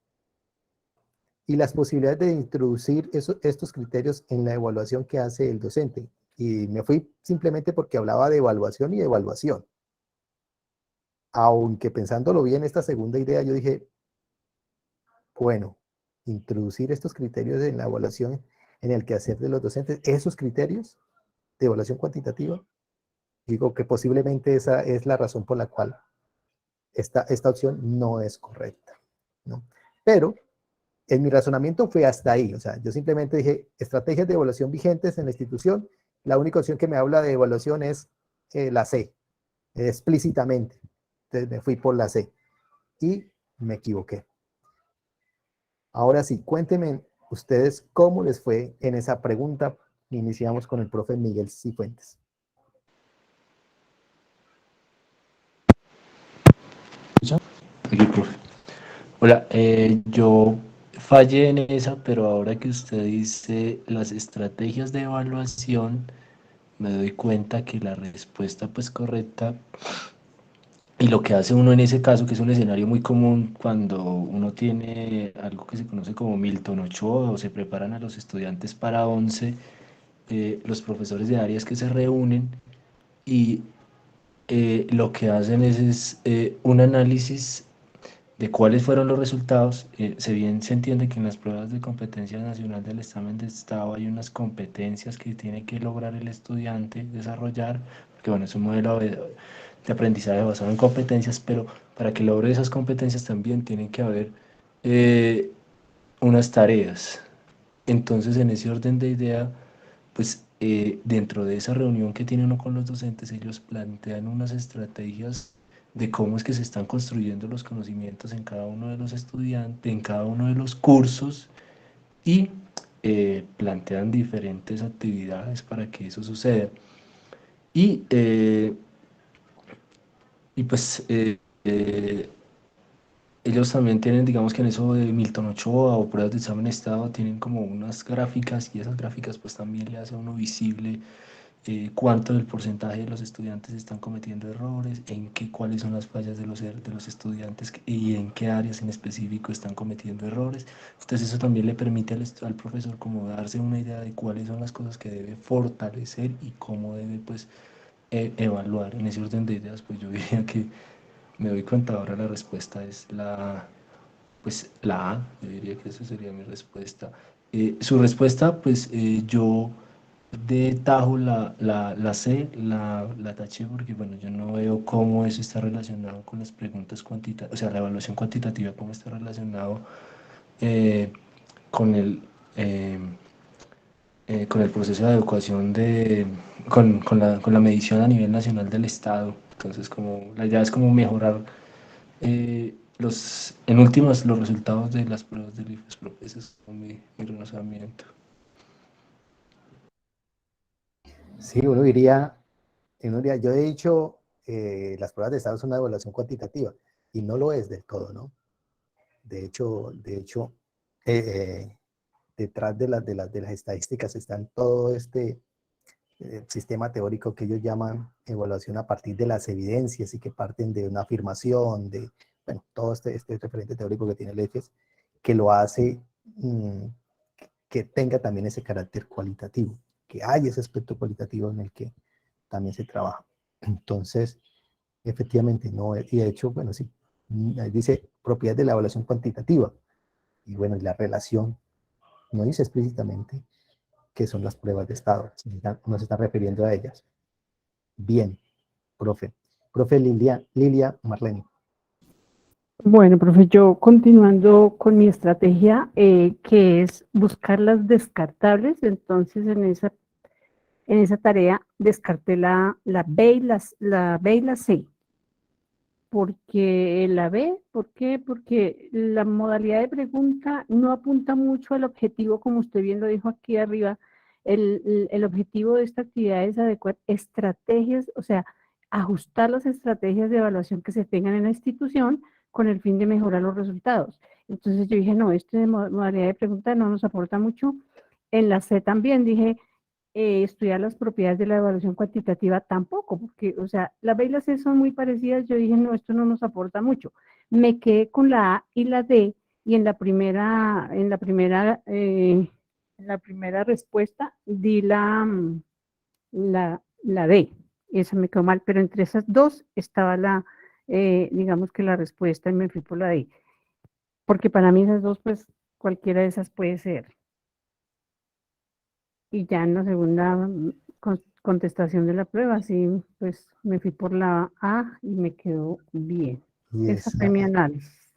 y las posibilidades de introducir estos criterios en la evaluación que hace el docente. Y me fui simplemente porque hablaba de evaluación y evaluación. Aunque pensándolo bien, esta segunda idea, yo dije, bueno, introducir estos criterios en la evaluación, en el quehacer de los docentes, esos criterios de evaluación cuantitativa, digo que posiblemente esa es la razón por la cual esta opción no es correcta, ¿no? Pero en mi razonamiento fue hasta ahí, o sea, yo simplemente dije, estrategias de evaluación vigentes en la institución, la única opción que me habla de evaluación es la C, explícitamente. Entonces me fui por la C y me equivoqué. Ahora sí, cuéntenme ustedes cómo les fue en esa pregunta. Iniciamos con el profe Miguel Cifuentes. Aquí, profe. Hola, yo fallé en esa, pero ahora que usted dice las estrategias de evaluación, me doy cuenta que la respuesta pues correcta y lo que hace uno en ese caso, que es un escenario muy común cuando uno tiene algo que se conoce como Milton Ochoa o se preparan a los estudiantes para 11, los profesores de áreas que se reúnen y lo que hacen es un análisis de cuáles fueron los resultados. Se entiende que en las pruebas de competencia nacional del examen de estado hay unas competencias que tiene que lograr el estudiante desarrollar, porque bueno, es un modelo de aprendizaje basado en competencias, pero para que logre esas competencias también tienen que haber unas tareas. Entonces, en ese orden de idea, pues dentro de esa reunión que tiene uno con los docentes, ellos plantean unas estrategias de cómo es que se están construyendo los conocimientos en cada uno de los estudiantes, en cada uno de los cursos, y plantean diferentes actividades para que eso suceda. Y, pues ellos también tienen, digamos que en eso de Milton Ochoa o pruebas de examen de estado, tienen como unas gráficas, y esas gráficas pues también le hace a uno visible cuánto del porcentaje de los estudiantes están cometiendo errores, cuáles son las fallas de los estudiantes y en qué áreas en específico están cometiendo errores. Entonces eso también le permite al profesor como darse una idea de cuáles son las cosas que debe fortalecer y cómo debe pues evaluar. En ese orden de ideas pues yo diría que me doy cuenta ahora la respuesta es pues la A, yo diría que esa sería mi respuesta. Su respuesta pues yo de tajo la C, la taché porque, bueno, yo no veo cómo eso está relacionado con las preguntas cuantitativas, o sea, la evaluación cuantitativa, cómo está relacionado eh, con el, eh, con el proceso de adecuación con la medición a nivel nacional del Estado. Entonces, como la idea es como mejorar en últimas, los resultados de las pruebas del IFESPRO. Ese es como mi razonamiento. Sí, uno diría, yo he dicho, las pruebas de estado son una evaluación cuantitativa, y no lo es del todo, ¿no? De hecho, eh, detrás de las estadísticas están todo este sistema teórico que ellos llaman evaluación a partir de las evidencias y que parten de una afirmación, bueno, todo este referente teórico que tiene el EFES, que lo hace que tenga también ese carácter cualitativo, que hay ese aspecto cualitativo en el que también se trabaja. Entonces, efectivamente, no, y de hecho, bueno, sí, ahí dice propiedades de la evaluación cuantitativa, y bueno, y la relación no dice explícitamente qué son las pruebas de estado, no se está refiriendo a ellas. Bien, profe. Profe Lilia Marlene. Bueno, profe, yo continuando con mi estrategia, que es buscar las descartables, entonces en esa tarea descarté la B la B y la C. Porque la B, ¿por qué? Porque la modalidad de pregunta no apunta mucho al objetivo, como usted bien lo dijo aquí arriba. El objetivo de esta actividad es adecuar estrategias, o sea, ajustar las estrategias de evaluación que se tengan en la institución con el fin de mejorar los resultados. Entonces yo dije, no, esta modalidad de pregunta no nos aporta mucho. En la C también dije, estudiar las propiedades de la evaluación cuantitativa tampoco, porque, o sea, la B y la C son muy parecidas. Yo dije, no, esto no nos aporta mucho. Me quedé con la A y la D, y en la primera respuesta di la D. Esa me quedó mal, pero entre esas dos estaba digamos que la respuesta, y me fui por la D. Porque para mí esas dos, pues, cualquiera de esas puede ser. Y ya en la segunda contestación de la prueba, sí, pues me fui por la A y me quedó bien. Y Esa fue mi análisis.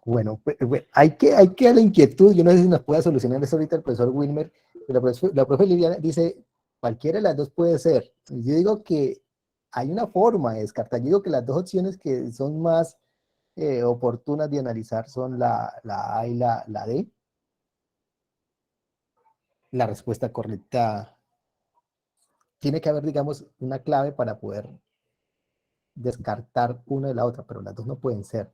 bueno, pues, hay que a la inquietud, yo no sé si nos pueda solucionar eso ahorita el profesor Wilmer, pero la profe Liliana dice, cualquiera de las dos puede ser. Yo digo que hay una forma de descartar, yo digo que las dos opciones que son más oportunas de analizar son la A y la D. La respuesta correcta tiene que haber, digamos, una clave para poder descartar una de la otra, pero las dos no pueden ser,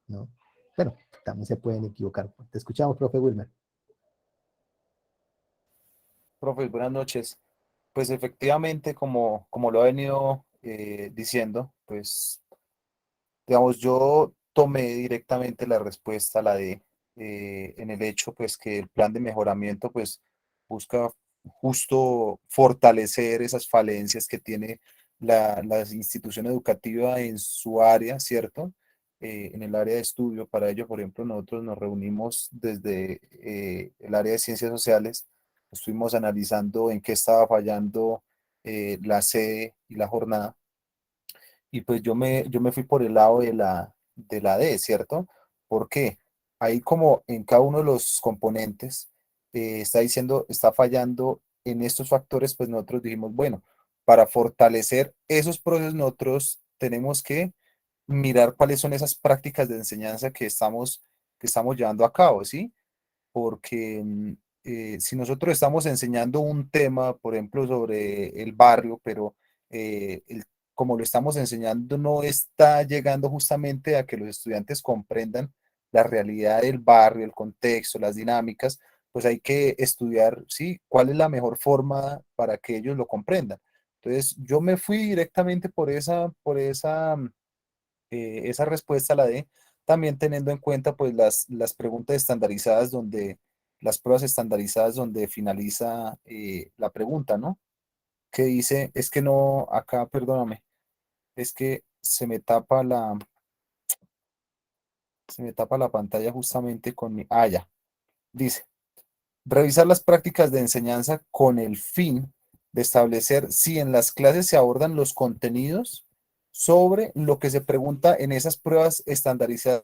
¿no? Bueno, también se pueden equivocar. Te escuchamos, profe Wilmer. Profe, buenas noches. Pues efectivamente, como lo ha venido diciendo, pues digamos, yo tomé directamente la respuesta, la de, en el hecho, pues que el plan de mejoramiento, pues busca justo fortalecer esas falencias que tiene la institución educativa en su área, ¿cierto? En el área de estudio. Para ello, por ejemplo, nosotros nos reunimos desde el área de ciencias sociales, estuvimos analizando en qué estaba fallando la sede y la jornada, y pues yo me fui por el lado de la D, ¿cierto? Porque ahí como en cada uno de los componentes está diciendo, está fallando en estos factores, pues nosotros dijimos, bueno, para fortalecer esos procesos nosotros tenemos que mirar cuáles son esas prácticas de enseñanza que estamos llevando a cabo, ¿sí? Porque si nosotros estamos enseñando un tema, por ejemplo, sobre el barrio, pero como lo estamos enseñando no está llegando justamente a que los estudiantes comprendan la realidad del barrio, el contexto, las dinámicas, pues hay que estudiar, ¿sí? ¿Cuál es la mejor forma para que ellos lo comprendan? Entonces, yo me fui directamente por esa respuesta, la de también teniendo en cuenta pues las preguntas estandarizadas las pruebas estandarizadas donde finaliza la pregunta, ¿no? Que dice, es que no, acá, perdóname, es que se me tapa la pantalla justamente con mi, ya, dice. Revisar las prácticas de enseñanza con el fin de establecer si en las clases se abordan los contenidos sobre lo que se pregunta en esas pruebas estandarizadas.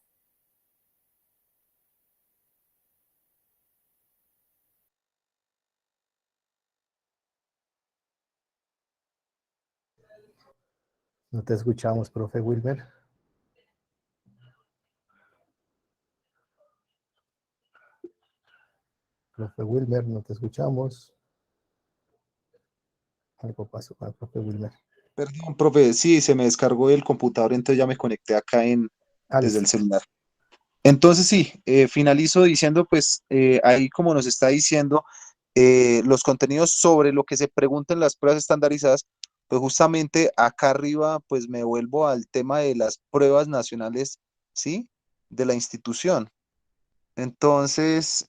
No te escuchamos, profe Wilmer. Profe Wilmer, no te escuchamos. Algo pasó con el profe Wilmer. Perdón, profe, sí, se me descargó el computador, entonces ya me conecté acá desde Listo. el celular. Entonces sí, finalizo diciendo, pues ahí como nos está diciendo, los contenidos sobre lo que se pregunta en las pruebas estandarizadas, pues justamente acá arriba, pues me vuelvo al tema de las pruebas nacionales, ¿sí? De la institución. Entonces,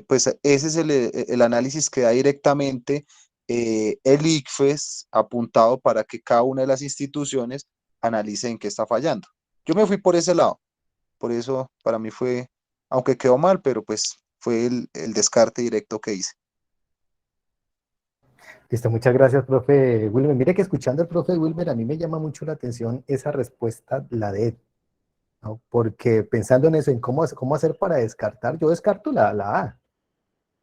pues ese es el análisis que da directamente el ICFES apuntado para que cada una de las instituciones analice en qué está fallando. Yo me fui por ese lado. Por eso para mí fue, aunque quedó mal, pero pues fue el descarte directo que hice. Listo, muchas gracias, profe Wilmer. Mire que escuchando al profe Wilmer, a mí me llama mucho la atención esa respuesta, la de él, ¿no? Porque pensando en eso, en cómo hacer para descartar, yo descarto la A,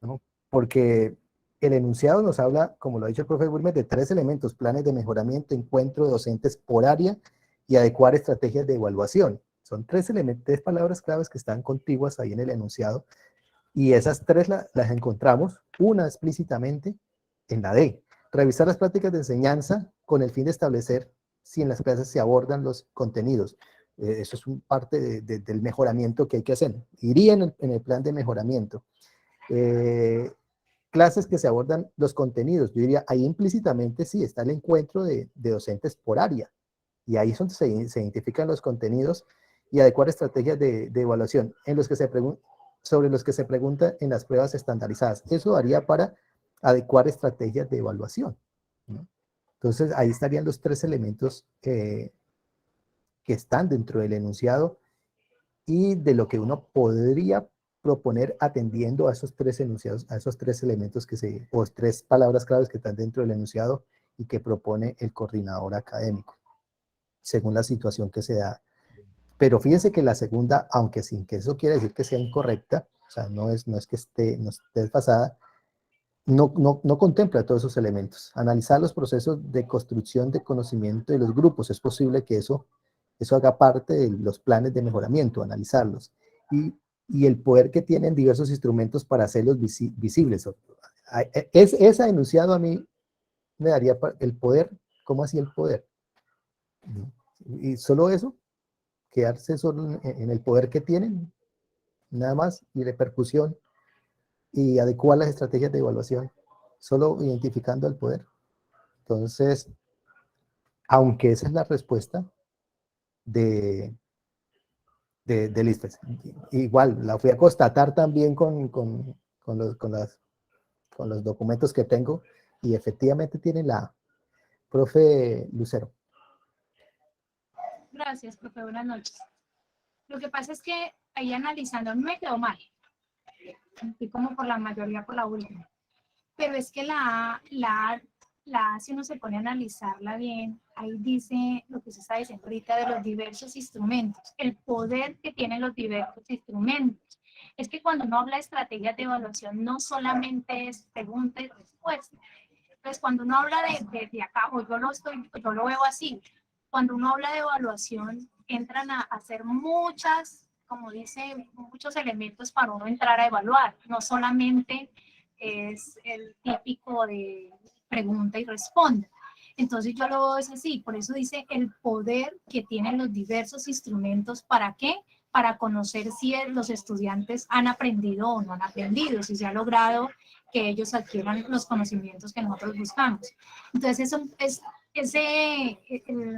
¿no? Porque el enunciado nos habla, como lo ha dicho el profe Wilmer, de 3 elementos: planes de mejoramiento, encuentro de docentes por área y adecuar estrategias de evaluación. Son 3 elementos, 3 palabras claves que están contiguas ahí en el enunciado, y esas 3 las encontramos, una explícitamente en la D. Revisar las prácticas de enseñanza con el fin de establecer si en las clases se abordan los contenidos. Eso es parte del mejoramiento que hay que hacer. Iría en el plan de mejoramiento. Clases que se abordan los contenidos. Yo diría, ahí implícitamente sí está el encuentro de docentes por área. Y ahí es donde se identifican los contenidos y adecuar estrategias de evaluación en los que sobre los que se pregunta en las pruebas estandarizadas. Eso haría para adecuar estrategias de evaluación, ¿no? Entonces, ahí estarían los 3 elementos que están dentro del enunciado y de lo que uno podría proponer atendiendo a esos 3 enunciados, a esos 3 elementos o 3 palabras claves que están dentro del enunciado y que propone el coordinador académico, según la situación que se da. Pero fíjense que la segunda, aunque sin que eso quiera decir que sea incorrecta, o sea, no es que esté desfasada, no contempla todos esos elementos. Analizar los procesos de construcción de conocimiento de los grupos. Es posible que eso haga parte de los planes de mejoramiento, analizarlos. Y el poder que tienen diversos instrumentos para hacerlos visibles. Esa enunciado a mí me daría el poder. ¿Cómo así el poder? Y solo eso, quedarse solo en el poder que tienen, nada más, y repercusión, y adecuar las estrategias de evaluación, solo identificando el poder. Entonces, aunque esa es la respuesta del ISFES, igual la fui a constatar también con los documentos que tengo, y efectivamente tiene la profe Lucero. Gracias, profe. Buenas noches. Lo que pasa es que ahí analizando, no me quedó mal. Fui como por la mayoría, por la última. Pero es que si uno se pone a analizarla bien, ahí dice lo que se está diciendo ahorita de los diversos instrumentos, el poder que tienen los diversos instrumentos. Es que cuando uno habla de estrategias de evaluación, no solamente es pregunta y respuesta. Entonces, cuando uno habla de acá, o yo lo veo así, cuando uno habla de evaluación, entran a hacer muchas, como dice, muchos elementos para uno entrar a evaluar. No solamente es el típico de pregunta y responde. Entonces yo lo veo es así, por eso dice el poder que tienen los diversos instrumentos. ¿Para qué? Para conocer si los estudiantes han aprendido o no han aprendido, si se ha logrado que ellos adquieran los conocimientos que nosotros buscamos. Entonces eso es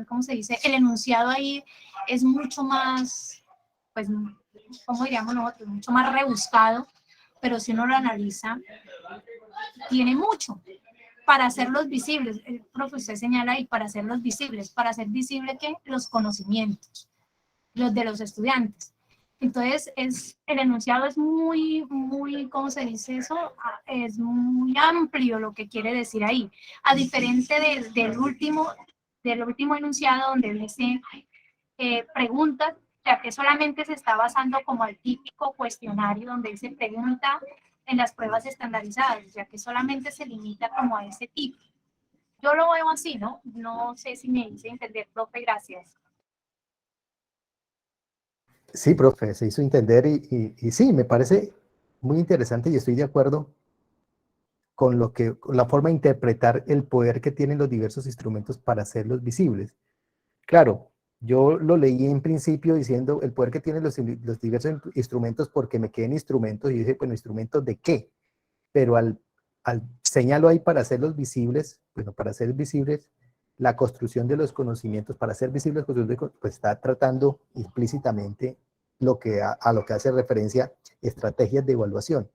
¿cómo se dice? El enunciado ahí es mucho más, pues, ¿cómo diríamos nosotros? Mucho más rebuscado, pero si uno lo analiza, tiene mucho para hacerlos visibles. El profesor señala ahí, para hacerlos visibles, para hacer visible que los conocimientos, los de los estudiantes. Entonces, el enunciado es muy, ¿cómo se dice eso? Es muy amplio lo que quiere decir ahí, a diferente del último enunciado donde dice preguntas, ya que solamente se está basando como el típico cuestionario donde dice pregunta en las pruebas estandarizadas, ya que solamente se limita como a ese tipo. Yo lo veo así, ¿no? No sé si me hice entender, profe, gracias. Sí, profe, se hizo entender y sí, me parece muy interesante y estoy de acuerdo con con la forma de interpretar el poder que tienen los diversos instrumentos para hacerlos visibles. Claro, yo lo leí en principio diciendo el poder que tienen los diversos instrumentos porque me queden instrumentos y dije, bueno, ¿instrumentos de qué? Pero al señalo ahí para hacerlos visibles, bueno, para hacer visibles la construcción de los conocimientos, para hacer visibles, pues está tratando implícitamente a lo que hace referencia estrategias de evaluación,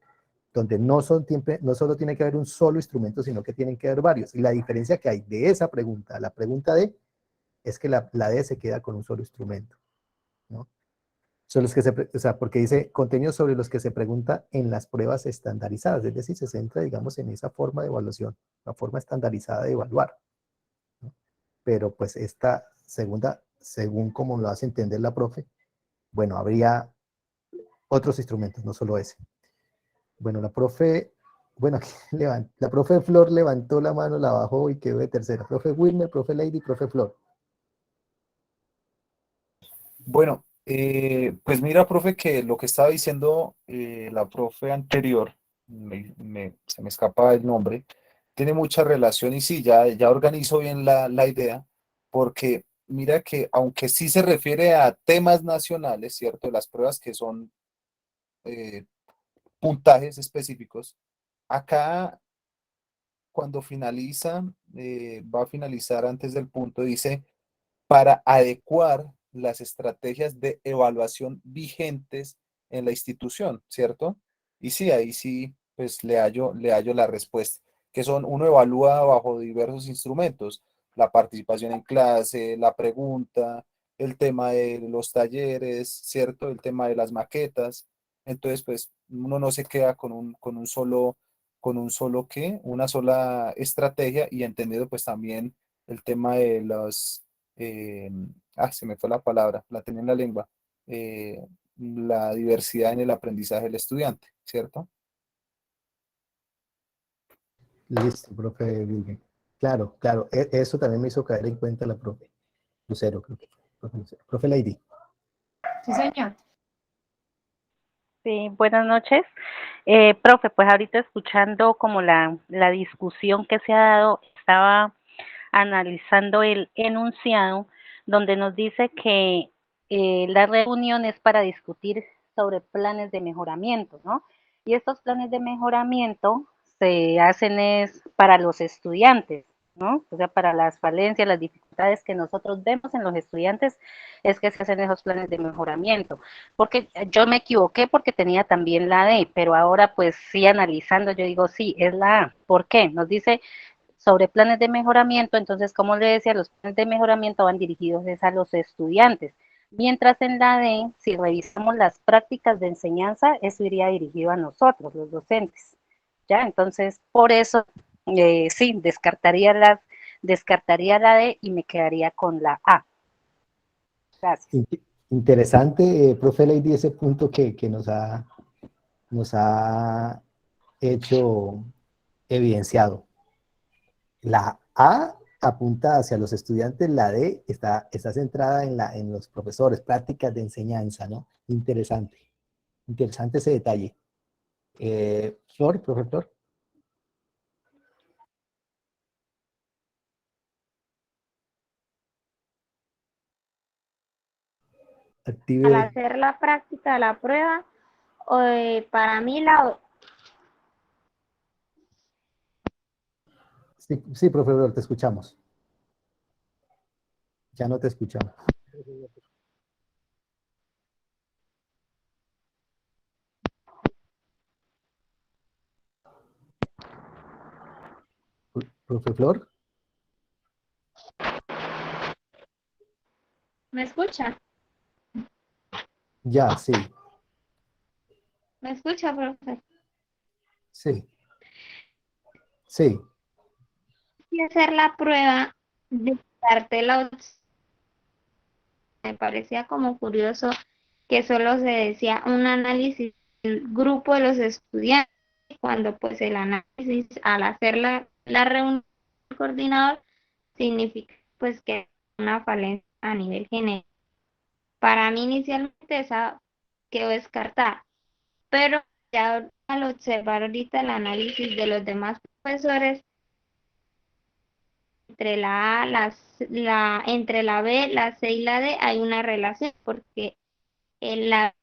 donde no solo tiene que haber un solo instrumento, sino que tienen que haber varios. Y la diferencia que hay de esa pregunta a la pregunta D es que la D se queda con un solo instrumento, ¿no? Son los que o sea, porque dice contenidos sobre los que se pregunta en las pruebas estandarizadas, es decir, se centra, digamos, en esa forma de evaluación, la forma estandarizada de evaluar, ¿no? Pero pues esta segunda, según como lo hace entender la profe, bueno, habría otros instrumentos, no solo ese. Bueno, la profe, bueno, aquí la profe Flor levantó la mano, la bajó y quedó de tercera. Profe Wilmer, profe Lady, profe Flor. Bueno, pues mira, profe, que lo que estaba diciendo la profe anterior, se me escapa el nombre, tiene mucha relación y sí, ya organizo bien la idea, porque mira que aunque sí se refiere a temas nacionales, ¿cierto? Las pruebas que son eh, puntajes específicos, acá cuando finaliza, va a finalizar antes del punto, dice para adecuar las estrategias de evaluación vigentes en la institución, ¿cierto? Y sí, ahí sí, pues le hallo la respuesta, que son, uno evalúa bajo diversos instrumentos, la participación en clase, la pregunta, el tema de los talleres, ¿cierto? El tema de las maquetas. Entonces, pues uno no se queda con un solo qué, una sola estrategia y entendido pues también el tema de los eh, se me fue la palabra, la tenía en la lengua, la diversidad en el aprendizaje del estudiante, ¿cierto? Listo, profe Wilmer. Claro, claro, eso también me hizo caer en cuenta la profe Lucero, creo que fue. Profe Lucero. Profe Lady. Sí, señor. Sí, buenas noches. Profe, pues ahorita escuchando como la discusión que se ha dado, estaba analizando el enunciado donde nos dice que la reunión es para discutir sobre planes de mejoramiento, ¿no? Y estos planes de mejoramiento se hacen es para los estudiantes, ¿no? O sea, para las falencias, las dificultades que nosotros vemos en los estudiantes es que se hacen esos planes de mejoramiento. Porque yo me equivoqué porque tenía también la D, pero ahora pues sí analizando yo digo, sí, es la A. ¿Por qué? Nos dice sobre planes de mejoramiento, entonces, como le decía, los planes de mejoramiento van dirigidos a los estudiantes, mientras en la D, si revisamos las prácticas de enseñanza, eso iría dirigido a nosotros, los docentes, ¿ya? Entonces, por eso, sí, descartaría la D y me quedaría con la A. Gracias. Interesante, profe Lady, ese punto que nos ha hecho evidenciado. La A apunta hacia los estudiantes, la D está centrada en los profesores, prácticas de enseñanza, ¿no? Interesante, interesante ese detalle. Flor, profe Flor. Al Active. hacer la práctica de la prueba, para mí Sí, sí, profe Flor, te escuchamos. Ya no te escuchamos. Profe Flor. ¿me escucha? Ya, sí. ¿Me escucha, profe? Sí, sí. Y hacer la prueba de darte la opción. Me parecía como curioso que solo se decía un análisis del grupo de los estudiantes, cuando pues el análisis al hacer la reunión del coordinador significa pues que hay una falencia a nivel general. Para mí inicialmente esa quedó descartada, pero ya al observar ahorita el análisis de los demás profesores, entre la A, entre la B, la C y la D hay una relación, porque en la,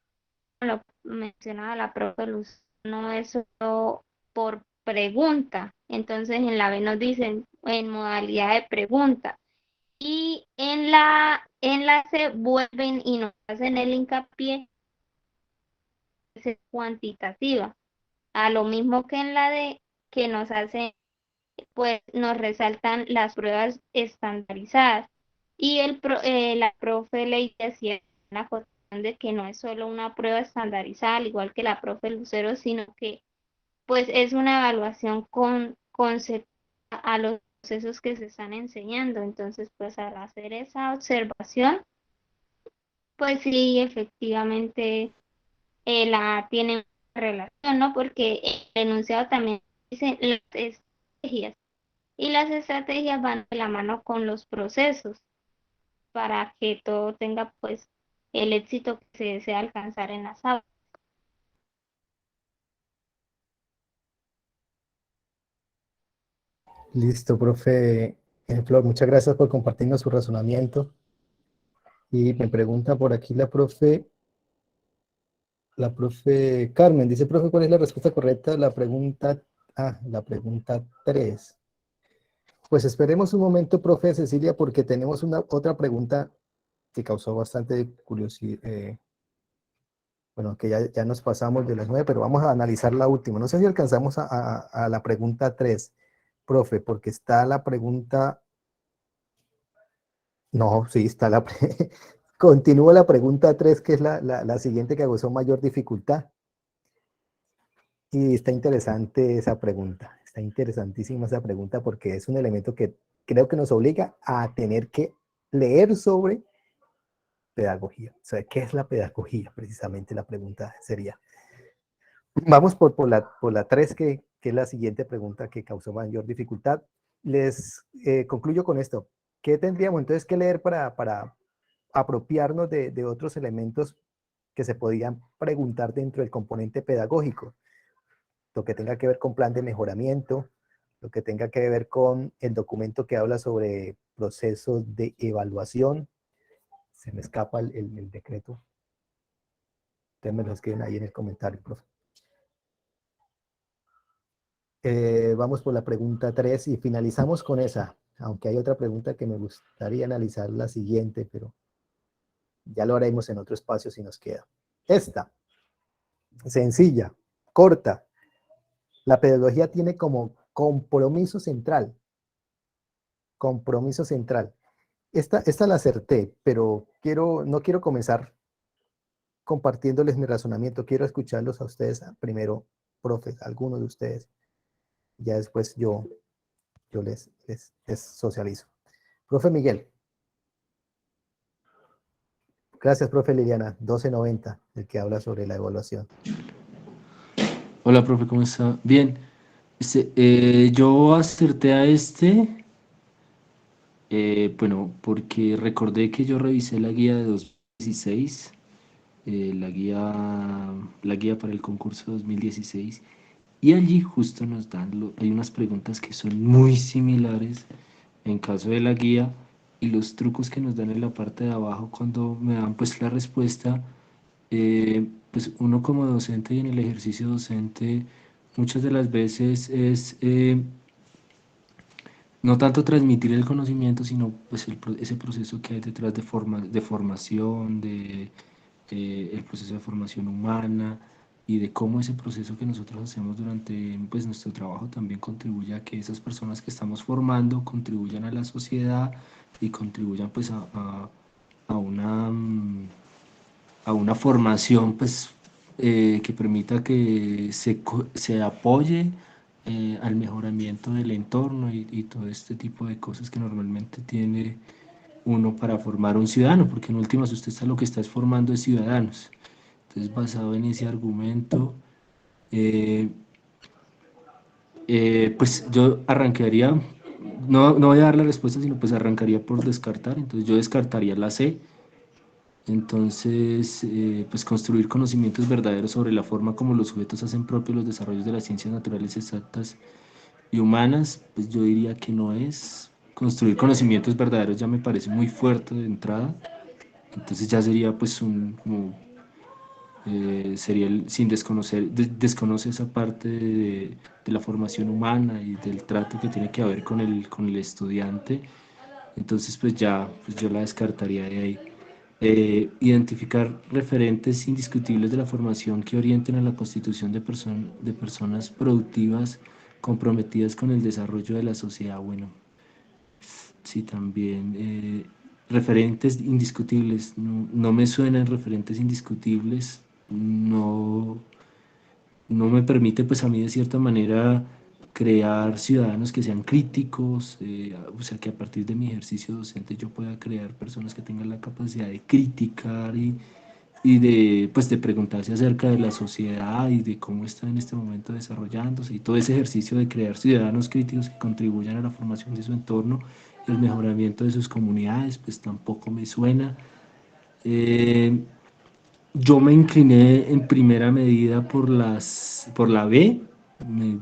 lo mencionaba la profe Luz, no es solo por pregunta, entonces en la B nos dicen en modalidad de pregunta, y en la C vuelven y nos hacen el hincapié es cuantitativa, a lo mismo que en la D, que nos hacen, pues nos resaltan las pruebas estandarizadas. Y la profe le decía la cuestión de que no es solo una prueba estandarizada, al igual que la profe Lucero, sino que pues es una evaluación con concepto a los procesos que se están enseñando. Entonces, pues al hacer esa observación, pues sí, efectivamente la tiene una relación, ¿no? Porque el enunciado también dice las estrategias, y las estrategias van de la mano con los procesos para que todo tenga pues el éxito que se desea alcanzar en las aulas. Listo, profe Flor, muchas gracias por compartirnos su razonamiento. Y me pregunta por aquí la profe Carmen, dice, profe, ¿cuál es la respuesta correcta a la pregunta 3? Pues esperemos un momento, profe Cecilia, porque tenemos otra pregunta que causó bastante curiosidad. Bueno, que ya nos pasamos de las 9, pero vamos a analizar la última. No sé si alcanzamos a la pregunta 3, profe, porque está la pregunta... No, sí, está Continúa la pregunta 3, que es la siguiente que causó mayor dificultad. Y está interesante esa pregunta, está interesantísima esa pregunta porque es un elemento que creo que nos obliga a tener que leer sobre pedagogía. O sea, ¿qué es la pedagogía? Precisamente la pregunta sería. Vamos por la 3, que es la siguiente pregunta que causó mayor dificultad. Les concluyo con esto. ¿Qué tendríamos entonces que leer para apropiarnos de otros elementos que se podían preguntar dentro del componente pedagógico? Lo que tenga que ver con plan de mejoramiento, lo que tenga que ver con el documento que habla sobre procesos de evaluación. Se me escapa el decreto. Ustedes me lo escriben ahí en el comentario, profe. Vamos por la pregunta 3 y finalizamos con esa, aunque hay otra pregunta que me gustaría analizar, la siguiente, pero ya lo haremos en otro espacio si nos queda. Esta, sencilla, corta. La pedagogía tiene como compromiso central. Compromiso central. Esta la acerté, pero no quiero comenzar compartiéndoles mi razonamiento. Quiero escucharlos a ustedes primero, profes, algunos de ustedes. Ya después yo les socializo. Profe Miguel. Gracias, profe Liliana. 1290, el que habla sobre la evaluación. Hola, profe, ¿cómo está? Bien. Yo acerté a bueno, porque recordé que yo revisé la guía de 2016, la guía para el concurso 2016, y allí justo nos dan, hay unas preguntas que son muy similares en caso de la guía, y los trucos que nos dan en la parte de abajo cuando me dan pues la respuesta, pues uno como docente y en el ejercicio docente muchas de las veces es no tanto transmitir el conocimiento, sino pues ese proceso que hay detrás de formación, el proceso de formación humana, y de cómo ese proceso que nosotros hacemos durante pues, nuestro trabajo también contribuye a que esas personas que estamos formando contribuyan a la sociedad y contribuyan pues a una formación pues que permita que se apoye al mejoramiento del entorno y todo este tipo de cosas que normalmente tiene uno para formar un ciudadano, porque en últimas usted está lo que está es formando es ciudadanos. Entonces, basado en ese argumento, eh, pues yo arrancaría, no voy a dar la respuesta, sino pues arrancaría por descartar, entonces yo descartaría la C. Entonces, pues construir conocimientos verdaderos sobre la forma como los sujetos hacen propios los desarrollos de las ciencias naturales exactas y humanas, pues yo diría que no es. Construir conocimientos verdaderos ya me parece muy fuerte de entrada, entonces ya sería pues sería sin desconocer, desconoce esa parte de la formación humana y del trato que tiene que haber con el estudiante, entonces pues ya, pues yo la descartaría de ahí. Identificar referentes indiscutibles de la formación que orienten a la constitución de personas productivas comprometidas con el desarrollo de la sociedad. Bueno, sí, también referentes indiscutibles. No me suenan referentes indiscutibles. No, no me permite, pues a mí de cierta manera, crear ciudadanos que sean críticos, o sea, que a partir de mi ejercicio docente yo pueda crear personas que tengan la capacidad de criticar y de, pues, de preguntarse acerca de la sociedad y de cómo está en este momento desarrollándose y todo ese ejercicio de crear ciudadanos críticos que contribuyan a la formación de su entorno y el mejoramiento de sus comunidades, pues tampoco me suena. Eh, yo me incliné en primera medida por la B, me-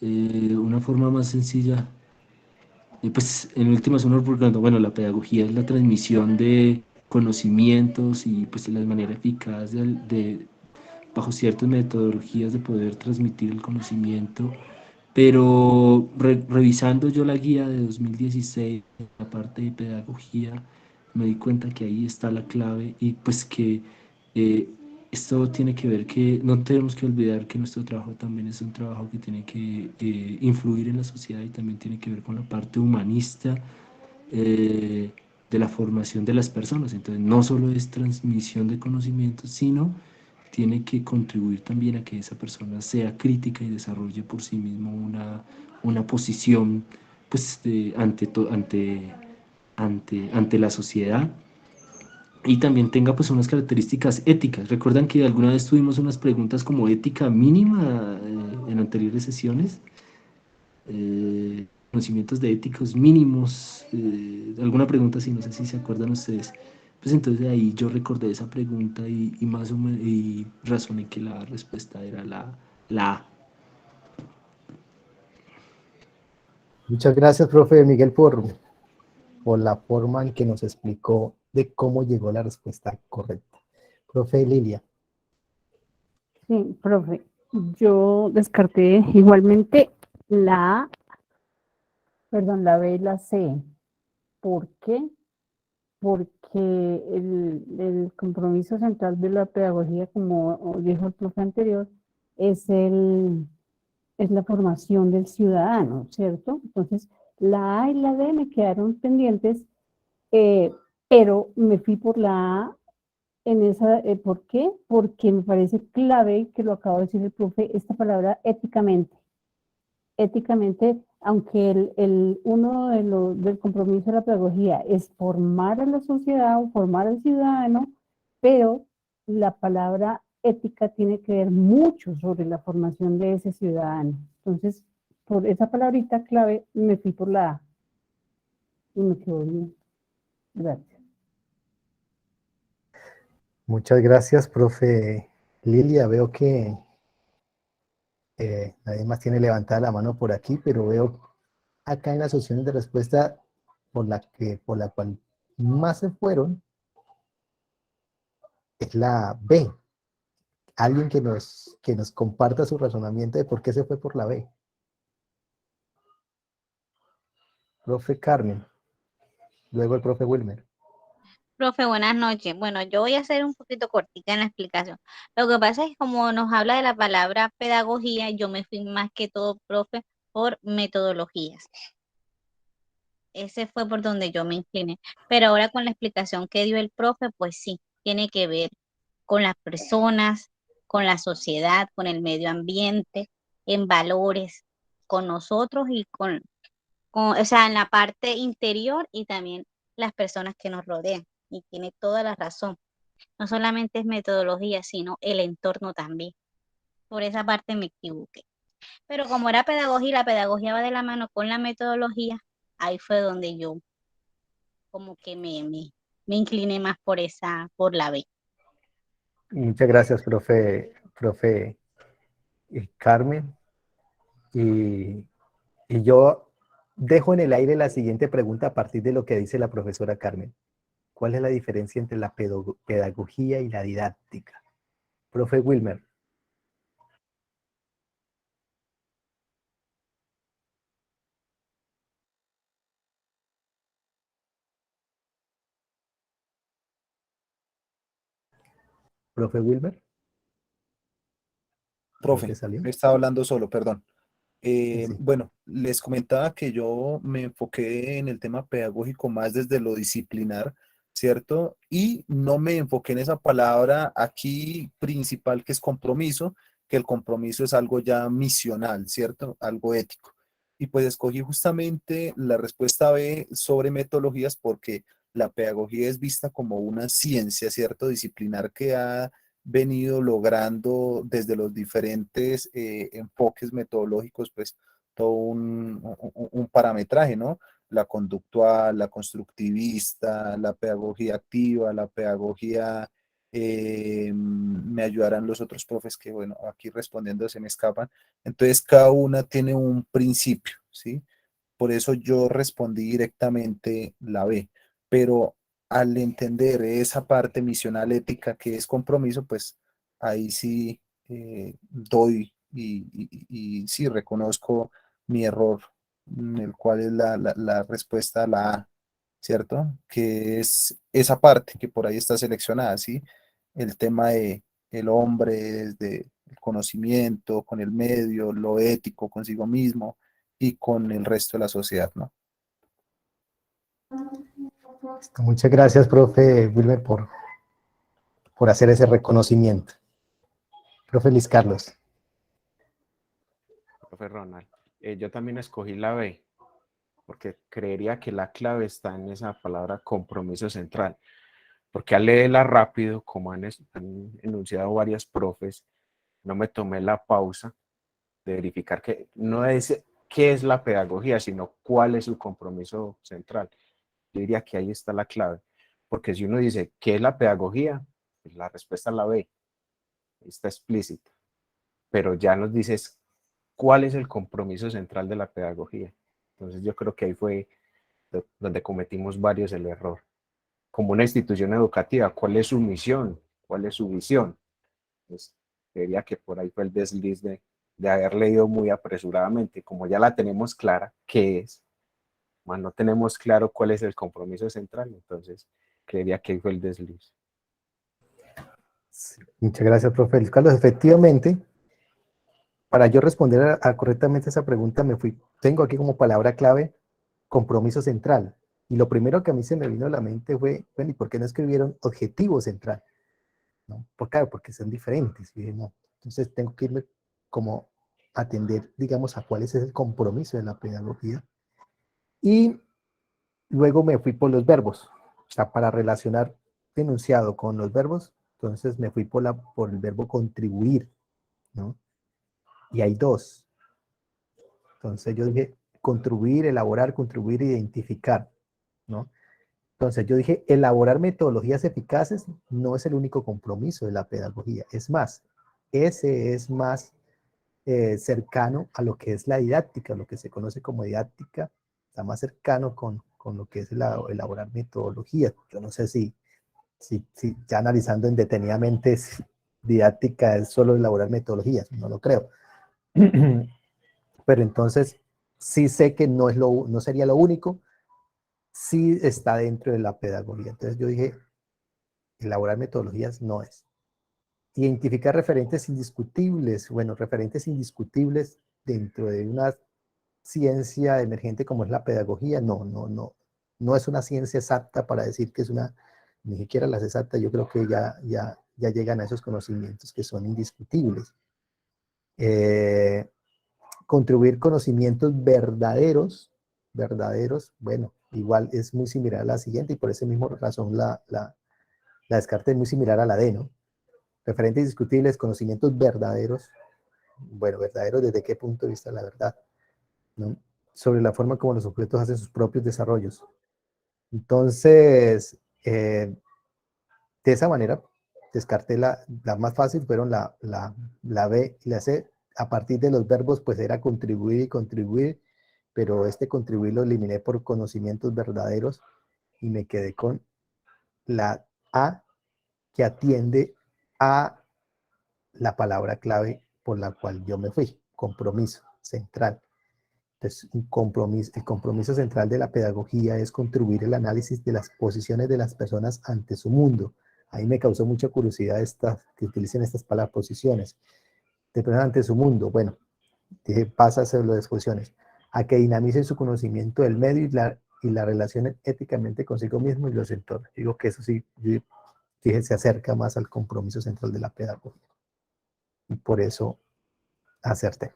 una forma más sencilla. Pues en últimas uno, porque, bueno, la pedagogía es la transmisión de conocimientos y pues la manera eficaz bajo ciertas metodologías de poder transmitir el conocimiento, pero revisando yo la guía de 2016, la parte de pedagogía, me di cuenta que ahí está la clave y pues que eh, esto tiene que ver que no tenemos que olvidar que nuestro trabajo también es un trabajo que tiene que influir en la sociedad y también tiene que ver con la parte humanista eh, de la formación de las personas. Entonces no solo es transmisión de conocimientos, sino tiene que contribuir también a que esa persona sea crítica y desarrolle por sí mismo una posición pues, ante la sociedad y también tenga pues unas características éticas. ¿Recuerdan que alguna vez tuvimos unas preguntas como ética mínima en anteriores sesiones? Conocimientos de éticos mínimos, alguna pregunta así, no sé si se acuerdan ustedes. Pues entonces de ahí yo recordé esa pregunta y más o menos y razoné que la respuesta era la A. Muchas gracias, profe Miguel, por la forma en que nos explicó de cómo llegó la respuesta correcta. Profe Lilia. Sí, profe, yo descarté igualmente la, perdón, la B y la C. ¿Por qué? Porque el compromiso central de la pedagogía, como dijo el profe anterior, es es la formación del ciudadano, ¿cierto? Entonces, la A y la D me quedaron pendientes, eh, pero me fui por la A en esa, ¿por qué? Porque me parece clave, que lo acabo de decir el profe, esta palabra éticamente. Éticamente, aunque uno del compromiso de la pedagogía es formar a la sociedad o formar al ciudadano, pero la palabra ética tiene que ver mucho sobre la formación de ese ciudadano. Entonces, por esa palabrita clave, me fui por la A y me quedó bien. Gracias. Muchas gracias, profe Lilia. Veo que nadie más tiene levantada la mano por aquí, pero veo acá en las opciones de respuesta por la cual más se fueron es la B. Alguien que nos comparta su razonamiento de por qué se fue por la B. Profe Carmen, luego el profe Wilmer. Profe, buenas noches. Bueno, yo voy a ser un poquito cortita en la explicación. Lo que pasa es que como nos habla de la palabra pedagogía, yo me fui más que todo, profe, por metodologías. Ese fue por donde yo me incliné. Pero ahora con la explicación que dio el profe, pues sí, tiene que ver con las personas, con la sociedad, con el medio ambiente, en valores, con nosotros y o sea, en la parte interior y también las personas que nos rodean. Y tiene toda la razón. No solamente es metodología, sino el entorno también. Por esa parte me equivoqué. Pero como era pedagogía y la pedagogía va de la mano con la metodología, ahí fue donde yo como que me incliné más por la B. Muchas gracias, profe Carmen. Y yo dejo en el aire la siguiente pregunta a partir de lo que dice la profesora Carmen. ¿Cuál es la diferencia entre la pedagogía y la didáctica? Profe Wilmer. Profe Wilmer. Profe, ¿Salió? estaba hablando solo, perdón. Sí. Bueno, les comentaba que yo me enfoqué en el tema pedagógico más desde lo disciplinar, ¿cierto? Y no me enfoqué en esa palabra aquí principal que es compromiso, que el compromiso es algo ya misional, ¿cierto? Algo ético. Y pues escogí justamente la respuesta B sobre metodologías porque la pedagogía es vista como una ciencia, ¿cierto? Disciplinar que ha venido logrando desde los diferentes enfoques metodológicos, pues todo un parametraje, ¿no? La conductual, la constructivista, la pedagogía activa, la pedagogía, me ayudarán los otros profes que, bueno, aquí respondiendo se me escapan. Entonces, cada una tiene un principio, ¿sí? Por eso yo respondí directamente la B, pero al entender esa parte misional ética que es compromiso, pues ahí sí doy y sí reconozco mi error, en el cual es la respuesta a la A, ¿cierto? Que es esa parte que por ahí está seleccionada, ¿sí? El tema de el hombre desde el conocimiento, con el medio, lo ético consigo mismo y con el resto de la sociedad, ¿no? Muchas gracias, profe Wilmer, por hacer ese reconocimiento. Profe Luis Carlos. Profe Ronald, yo también escogí la B, porque creería que la clave está en esa palabra compromiso central, porque al leerla rápido, como han enunciado varios profes, no me tomé la pausa de verificar que no es qué es la pedagogía, sino cuál es su compromiso central. Yo diría que ahí está la clave, porque si uno dice qué es la pedagogía, pues la respuesta es la B, está explícita, pero ya nos dices cuál es el compromiso central de la pedagogía. Entonces yo creo que ahí fue donde cometimos varios el error. Como una institución educativa, ¿cuál es su misión? ¿Cuál es su visión? Pues diría que por ahí fue el desliz de haber leído muy apresuradamente. Como ya la tenemos clara, ¿qué es? Más no tenemos claro cuál es el compromiso central, entonces creería que ahí fue el desliz. Sí, muchas gracias, profe Luis Carlos. Efectivamente, para yo responder correctamente a esa pregunta, tengo aquí como palabra clave compromiso central. Y lo primero que a mí se me vino a la mente fue, bueno, ¿y por qué no escribieron objetivo central? ¿No? Claro, porque son diferentes. Y dije, no. Entonces tengo que irme como a atender, digamos, a cuál es el compromiso de la pedagogía. Y luego me fui por los verbos. O sea, para relacionar enunciado con los verbos, entonces me fui por el verbo contribuir, ¿no? Y hay dos. Entonces yo dije contribuir, elaborar, contribuir, identificar, ¿no? Entonces yo dije elaborar metodologías eficaces no es el único compromiso de la pedagogía. Es más, ese es más cercano a lo que es la didáctica, lo que se conoce como didáctica, está más cercano con lo que es elaborar metodologías. Yo no sé si ya analizando detenidamente didáctica es solo elaborar metodologías, no lo creo. Pero entonces sí sé que no sería lo único, sí está dentro de la pedagogía. Entonces yo dije, elaborar metodologías no es. Identificar referentes indiscutibles. Bueno, referentes indiscutibles dentro de una ciencia emergente como es la pedagogía, no es una ciencia exacta para decir que es una, ni siquiera las exactas, yo creo que ya ya llegan a esos conocimientos que son indiscutibles. Contribuir conocimientos verdaderos, bueno, igual es muy similar a la siguiente y por esa misma razón la descarte es muy similar a la D, ¿no? Referentes indiscutibles, conocimientos verdaderos, bueno, verdaderos desde qué punto de vista la verdad, ¿no? Sobre la forma como los objetos hacen sus propios desarrollos. Entonces, de esa manera, descarté la más fácil, fueron la B y la C. A partir de los verbos, pues era contribuir y contribuir, pero este contribuir lo eliminé por conocimientos verdaderos y me quedé con la A, que atiende a la palabra clave por la cual yo me fui, compromiso central. Entonces, el compromiso central de la pedagogía es contribuir el análisis de las posiciones de las personas ante su mundo. Ahí me causó mucha curiosidad que utilicen estas palabras, posiciones, de personas ante su mundo. Bueno, dije, pasa a hacer las exposiciones, a que dinamicen su conocimiento del medio y la relación éticamente consigo mismo y los entornos. Digo que eso sí, dije, se acerca más al compromiso central de la pedagogía. Y por eso acerté.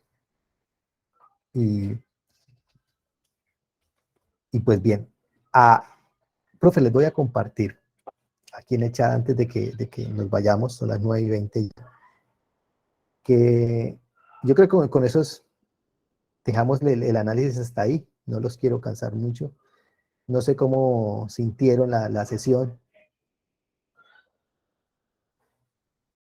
Y pues bien, profe, les voy a compartir aquí en el chat antes de que nos vayamos, son las 9:20, que yo creo que con esos dejamos el análisis hasta ahí, no los quiero cansar mucho. No sé cómo sintieron la sesión,